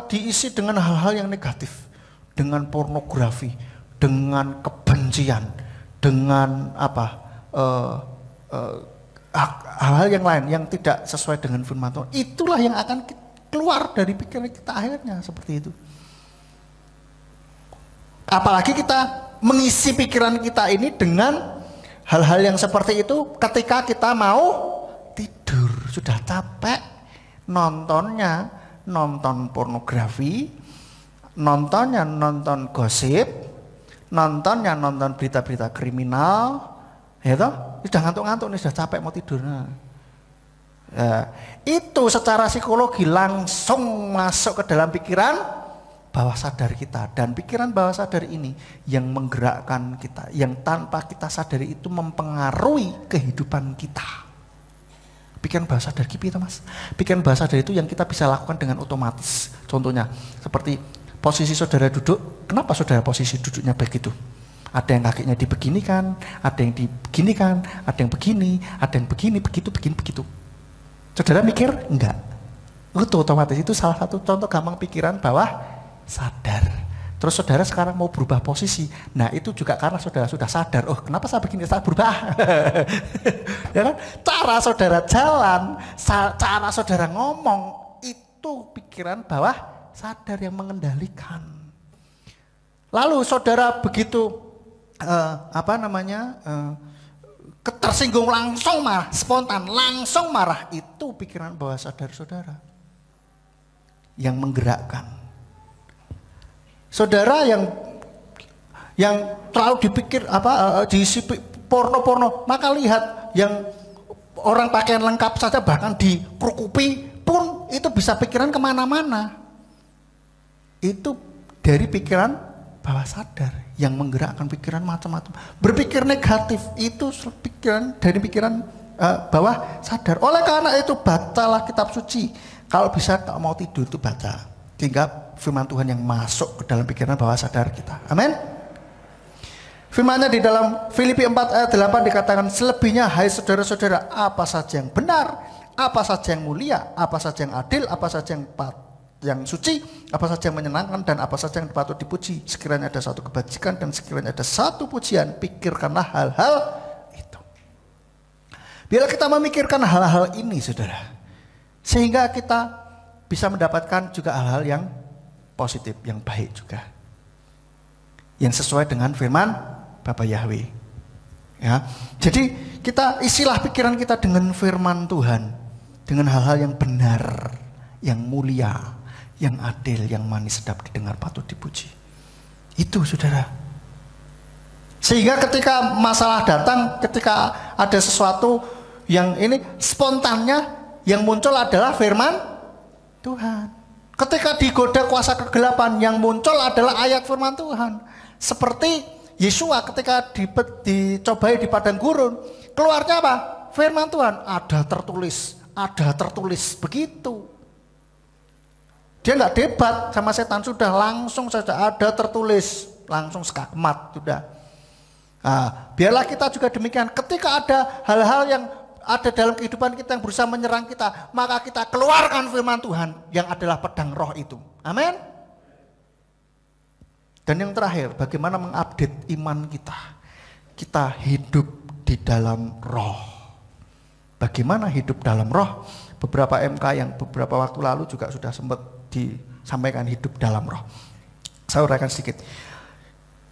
diisi dengan hal-hal yang negatif, dengan pornografi, dengan kebencian, dengan hal-hal yang lain yang tidak sesuai dengan firman Tuhan. Itulah yang akan keluar dari pikiran kita akhirnya seperti itu. Apalagi kita mengisi pikiran kita ini dengan hal-hal yang seperti itu ketika kita mau tidur. Sudah capek nontonnya, nonton pornografi, nontonnya nonton gosip, nontonnya nonton berita-berita kriminal, ya toh? Sudah ngantuk-ngantuk nih, sudah capek mau tidur. Ya, itu secara psikologi langsung masuk ke dalam pikiran bawah sadar kita, dan pikiran bawah sadar ini yang menggerakkan kita, yang tanpa kita sadari itu mempengaruhi kehidupan kita. Pikiran bawah sadar kita, Mas. Pikiran bawah sadar itu yang kita bisa lakukan dengan otomatis. Contohnya seperti posisi saudara duduk, kenapa saudara posisi duduknya begitu? Ada yang kakinya dibeginikan, ada yang dibeginikan, ada yang begini, ada yang begini, begitu. Saudara mikir? Enggak. Itu otomatis, itu salah satu contoh gampang pikiran bawah sadar. Terus saudara sekarang mau berubah posisi. Nah itu juga karena saudara sudah sadar, oh kenapa saya begini, saya berubah. Ya kan? Cara saudara jalan, cara saudara ngomong, itu pikiran bawah sadar yang mengendalikan. Lalu saudara begitu tersinggung langsung marah, spontan langsung marah, itu pikiran bawah sadar saudara yang menggerakkan. Saudara yang terlalu dipikir diisi porno, maka lihat yang orang pakaian lengkap saja bahkan dikerukupi pun itu bisa pikiran kemana-mana. Itu dari pikiran bawah sadar yang menggerakkan pikiran macam-macam. Berpikir negatif itu dari pikiran bawah sadar. Oleh karena itu bacalah kitab suci. Kalau bisa kalau mau tidur itu baca. Sehingga firman Tuhan yang masuk ke dalam pikiran bawah sadar kita. Amin. Firman-Nya di dalam Filipi 4 ayat 8 dikatakan, selebihnya hai saudara-saudara, apa saja yang benar, apa saja yang mulia, apa saja yang adil, apa saja yang suci, apa saja yang menyenangkan, dan apa saja yang patut dipuji. Sekiranya ada satu kebajikan dan sekiranya ada satu pujian, pikirkanlah hal-hal itu. Bila kita memikirkan hal-hal ini, saudara, Sehingga kita bisa mendapatkan juga hal-hal yang positif, yang baik juga. Yang sesuai dengan firman Bapa Yahweh. Ya. Jadi kita isilah pikiran kita dengan firman Tuhan, dengan hal-hal yang benar, yang mulia, yang adil, yang manis, sedap didengar, patut dipuji. Itu saudara. Sehingga ketika masalah datang, ketika ada sesuatu yang ini spontannya yang muncul adalah firman Tuhan. Ketika digoda kuasa kegelapan, yang muncul adalah ayat firman Tuhan. Seperti Yesua ketika dicobai di padang gurun, keluarnya apa? Firman Tuhan, ada tertulis, begitu. Dia nggak debat sama setan, sudah langsung saja ada tertulis, langsung skakmat, sudah. Nah, biarlah kita juga demikian. Ketika ada hal-hal yang ada dalam kehidupan kita yang berusaha menyerang kita, maka kita keluarkan firman Tuhan yang adalah pedang roh itu. Amin. Dan yang terakhir, bagaimana mengupdate iman kita? Kita hidup di dalam roh. Bagaimana hidup dalam roh? Beberapa MK yang beberapa waktu lalu juga sudah sempat disampaikan hidup dalam roh. Saya uraikan sedikit.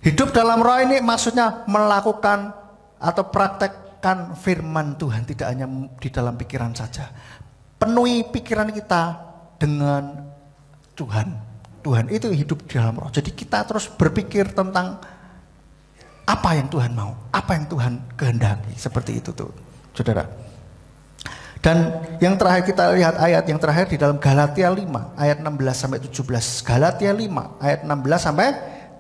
Hidup dalam roh ini maksudnya melakukan atau praktekkan firman Tuhan, tidak hanya di dalam pikiran saja. Penuhi pikiran kita dengan Tuhan. Tuhan itu hidup di dalam roh. Jadi kita terus berpikir tentang apa yang Tuhan mau, apa yang Tuhan kehendaki. Seperti itu tuh, saudara. Dan yang terakhir kita lihat ayat yang terakhir di dalam Galatia 5 ayat 16 sampai 17. Galatia 5 ayat 16 sampai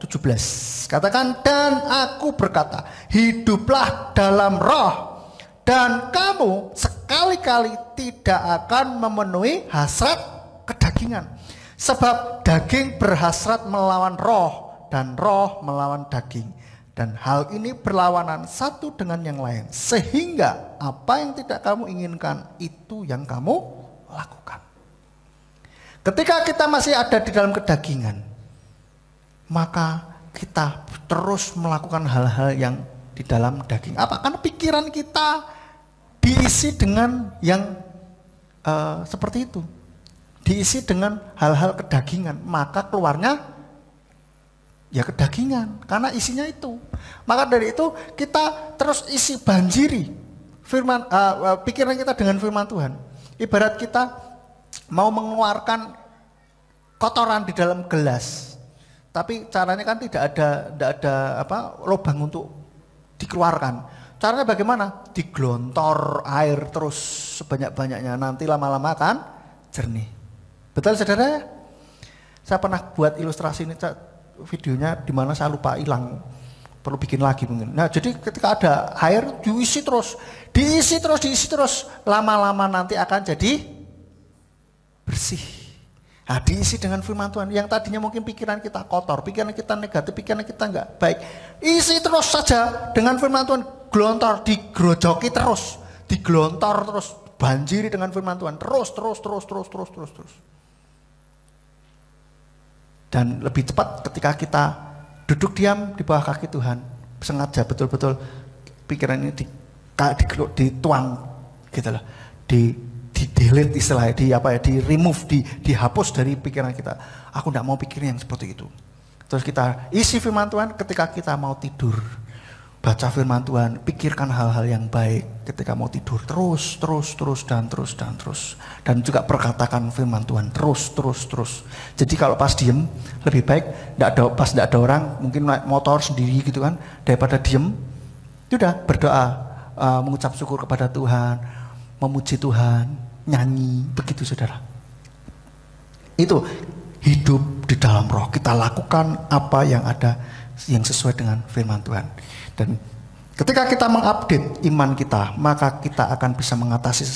17. Katakan, dan aku berkata, hiduplah dalam roh, dan kamu sekali-kali tidak akan memenuhi hasrat kedagingan. Sebab daging berhasrat melawan roh, dan roh melawan daging. Dan hal ini berlawanan satu dengan yang lain. Sehingga apa yang tidak kamu inginkan, itu yang kamu lakukan. Ketika kita masih ada di dalam kedagingan, maka kita terus melakukan hal-hal yang di dalam daging. Apa? Karena pikiran kita diisi dengan yang seperti itu. Diisi dengan hal-hal kedagingan, maka keluarnya ya kedagingan, karena isinya itu. Maka dari itu kita terus isi banjiri firman, pikiran kita dengan firman Tuhan. Ibarat kita mau mengeluarkan kotoran di dalam gelas, tapi caranya kan tidak ada lubang untuk dikeluarkan. Caranya bagaimana? Diglontor air terus sebanyak-banyaknya, nanti lama-lama akan jernih. Betul saudara? Saya pernah buat ilustrasi ini, videonya di mana saya lupa hilang, perlu bikin lagi mungkin. Nah, jadi ketika ada air diisi terus, lama-lama nanti akan jadi bersih. Nah, diisi dengan firman Tuhan. Yang tadinya mungkin pikiran kita kotor, pikiran kita negatif, pikiran kita enggak baik, isi terus saja dengan firman Tuhan, glontor, digrojoki terus, diglontor terus, banjiri dengan firman Tuhan, terus. Dan lebih cepat ketika kita duduk diam di bawah kaki Tuhan, sengaja betul-betul pikiran ini dituang gitu loh, di delete istilahnya, di remove, dihapus dari pikiran kita. Aku tidak mau pikirin yang seperti itu. Terus kita isi firman Tuhan ketika kita mau tidur. Baca firman Tuhan, pikirkan hal-hal yang baik ketika mau tidur, terus. Dan juga perkatakan firman Tuhan, terus. Jadi kalau pas diem, lebih baik pas tidak ada orang, mungkin naik motor sendiri gitu kan, daripada diem, sudah berdoa, mengucap syukur kepada Tuhan, memuji Tuhan, nyanyi, begitu saudara. Itu hidup di dalam roh, kita lakukan apa yang ada, yang sesuai dengan firman Tuhan. Dan ketika kita mengupdate iman kita, maka kita akan bisa mengatasi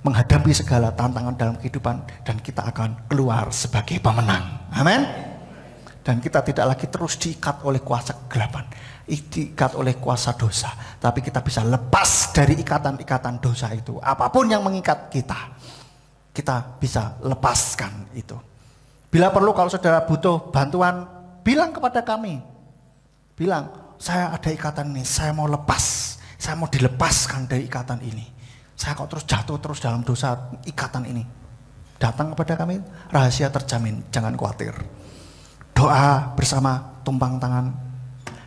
menghadapi segala tantangan dalam kehidupan, dan kita akan keluar sebagai pemenang. Amin. Dan kita tidak lagi terus diikat oleh kuasa kegelapan, diikat oleh kuasa dosa, tapi kita bisa lepas dari ikatan-ikatan dosa itu. Apapun yang mengikat kita bisa lepaskan itu. Bila perlu, kalau saudara butuh bantuan, bilang kepada kami. Bilang, saya ada ikatan ini, saya mau lepas, saya mau dilepaskan dari ikatan ini. Saya kok terus jatuh terus dalam dosa ikatan ini. Datang kepada kami, rahasia terjamin, jangan khawatir. Doa bersama, tumpang tangan,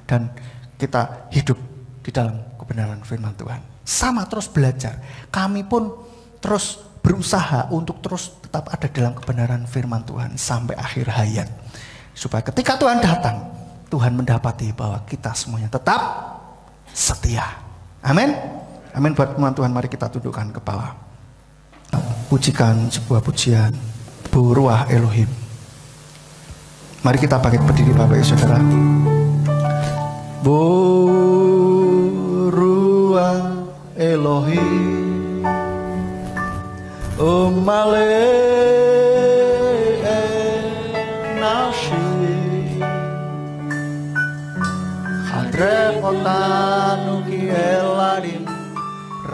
dan kita hidup di dalam kebenaran firman Tuhan. Sama terus belajar. Kami pun terus berusaha untuk terus tetap ada dalam kebenaran firman Tuhan sampai akhir hayat. Supaya ketika Tuhan datang, Tuhan mendapati bahwa kita semuanya tetap setia. Amin. Amin buat firman Tuhan. Mari kita tundukkan kepala. Pujikan sebuah pujian, Bu Ruah Elohim. Mari kita bangkit berdiri Bapak Ibu Saudara. Bu Ruah Elohim, Umale Nafsi, Hadre Kotanuki Eladim,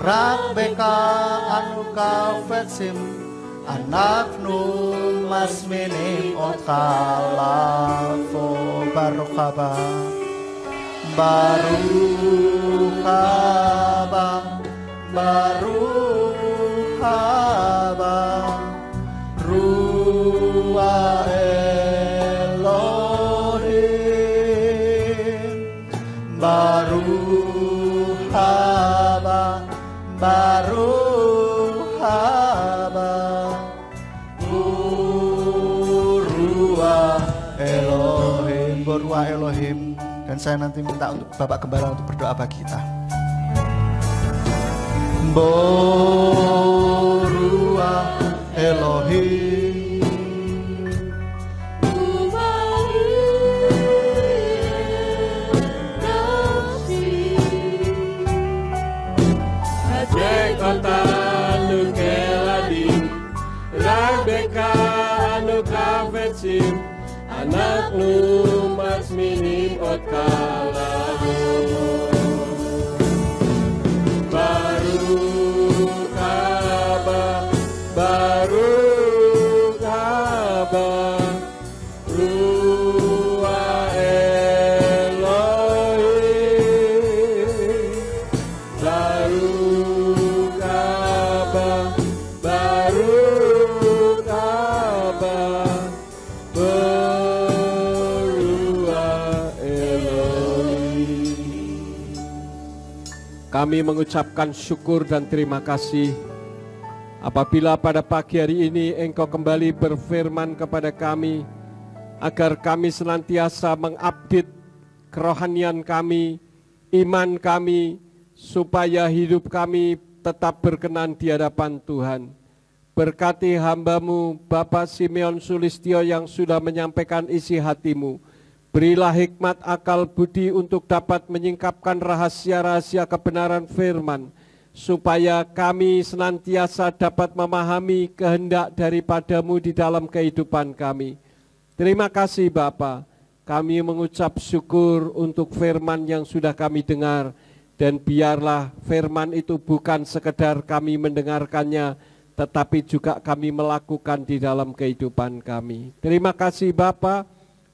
Rabbeka anuka vetsim, anak nu masminim otkalafo barukaba, barukaba, barukaba, Ruah Elohim, barukaba, Baruch haba Ruah Elohim, Ruah Elohim. Dan saya nanti minta untuk Bapak Gembala untuk berdoa bagi kita. Ruah Elohim, anak nu masminim otkalamu, Baruch haba, Baruch haba, Ruah Elohim, Baruch haba, Baruch haba, Kami mengucapkan syukur dan terima kasih apabila pada pagi hari ini Engkau kembali berfirman kepada kami agar kami senantiasa mengupdate kerohanian kami, iman kami, supaya hidup kami tetap berkenan di hadapan Tuhan. Berkati hamba-Mu Bapak Simeon Sulistyo yang sudah menyampaikan isi hati-Mu. Berilah hikmat akal budi untuk dapat menyingkapkan rahasia-rahasia kebenaran firman, supaya kami senantiasa dapat memahami kehendak daripada-Mu di dalam kehidupan kami. Terima kasih Bapa, kami mengucap syukur untuk firman yang sudah kami dengar, dan biarlah firman itu bukan sekedar kami mendengarkannya, tetapi juga kami melakukan di dalam kehidupan kami. Terima kasih Bapa.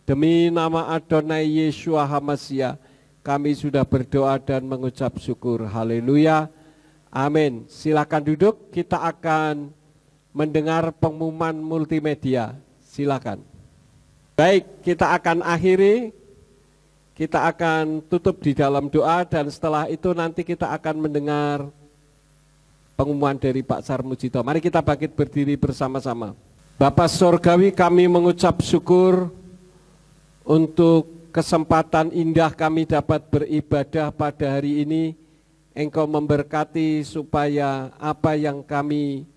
Demi nama Adonai Yeshua HaMashiach, kami sudah berdoa dan mengucap syukur. Haleluya. Amin. Silakan duduk, kita akan mendengar pengumuman multimedia. Silakan. Baik, kita akan akhiri. Kita akan tutup di dalam doa dan setelah itu nanti kita akan mendengar pengumuman dari Pak Sarmujito. Mari kita bangkit berdiri bersama-sama. Bapa Sorgawi, kami mengucap syukur untuk kesempatan indah kami dapat beribadah pada hari ini. Engkau memberkati supaya apa yang kami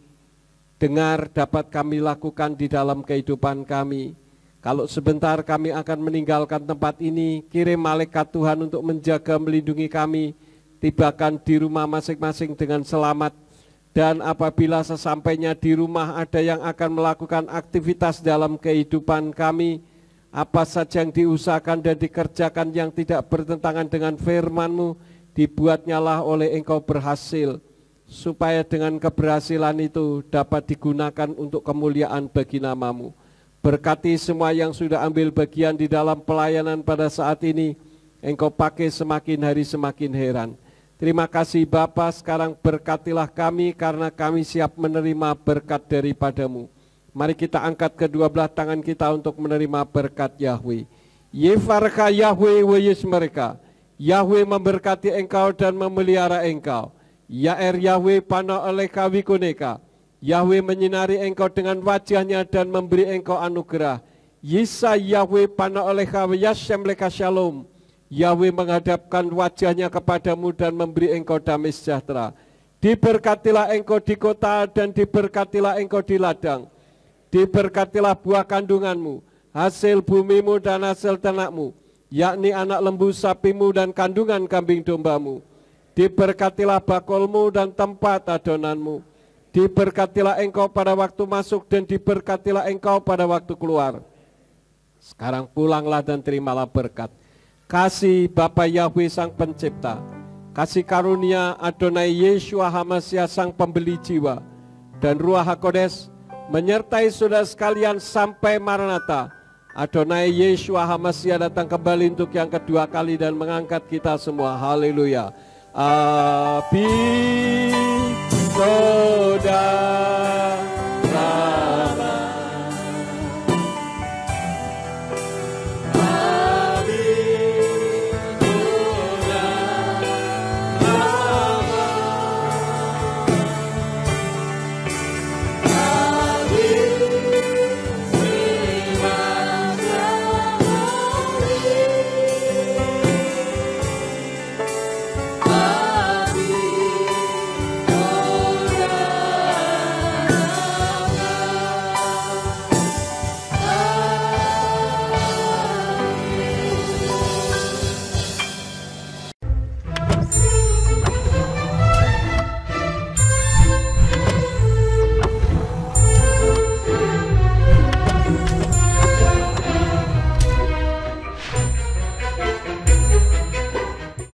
dengar dapat kami lakukan di dalam kehidupan kami. Kalau sebentar kami akan meninggalkan tempat ini, kirim malaikat Tuhan untuk menjaga melindungi kami, tibakan di rumah masing-masing dengan selamat. Dan apabila sesampainya di rumah ada yang akan melakukan aktivitas dalam kehidupan kami, apa saja yang diusahakan dan dikerjakan yang tidak bertentangan dengan firman-Mu, dibuatnyalah oleh Engkau berhasil, supaya dengan keberhasilan itu dapat digunakan untuk kemuliaan bagi nama-Mu. Berkati semua yang sudah ambil bagian di dalam pelayanan pada saat ini, Engkau pakai semakin hari semakin heran. Terima kasih Bapa, sekarang berkatilah kami karena kami siap menerima berkat daripada-Mu. Mari kita angkat kedua belah tangan kita untuk menerima berkat Yahweh. Yefarka Yahweh weyes mereka. Yahweh memberkati engkau dan memelihara engkau. Yaer Yahweh pana oleh kawikuneka. Yahweh menyinari engkau dengan wajahnya dan memberi engkau anugerah. Yisa Yahweh pana oleh kawiyashem leka shalom. Yahweh menghadapkan wajahnya kepadamu dan memberi engkau damai sejahtera. Diberkatilah engkau di kota dan diberkatilah engkau di ladang. Diberkatilah buah kandunganmu, hasil bumimu dan hasil ternakmu, yakni anak lembu sapimu dan kandungan kambing dombamu. Diberkatilah bakolmu dan tempat adonanmu. Diberkatilah engkau pada waktu masuk dan diberkatilah engkau pada waktu keluar. Sekarang pulanglah dan terimalah berkat. Kasih Bapa Yahweh Sang Pencipta, kasih karunia Adonai Yeshua HaMashiach Sang Pembeli Jiwa, dan Ruach HaKodes menyertai saudara sekalian sampai Maranatha. Adonai Yeshua HaMashiach datang kembali untuk yang kedua kali dan mengangkat kita semua. Haleluya. Abi Soda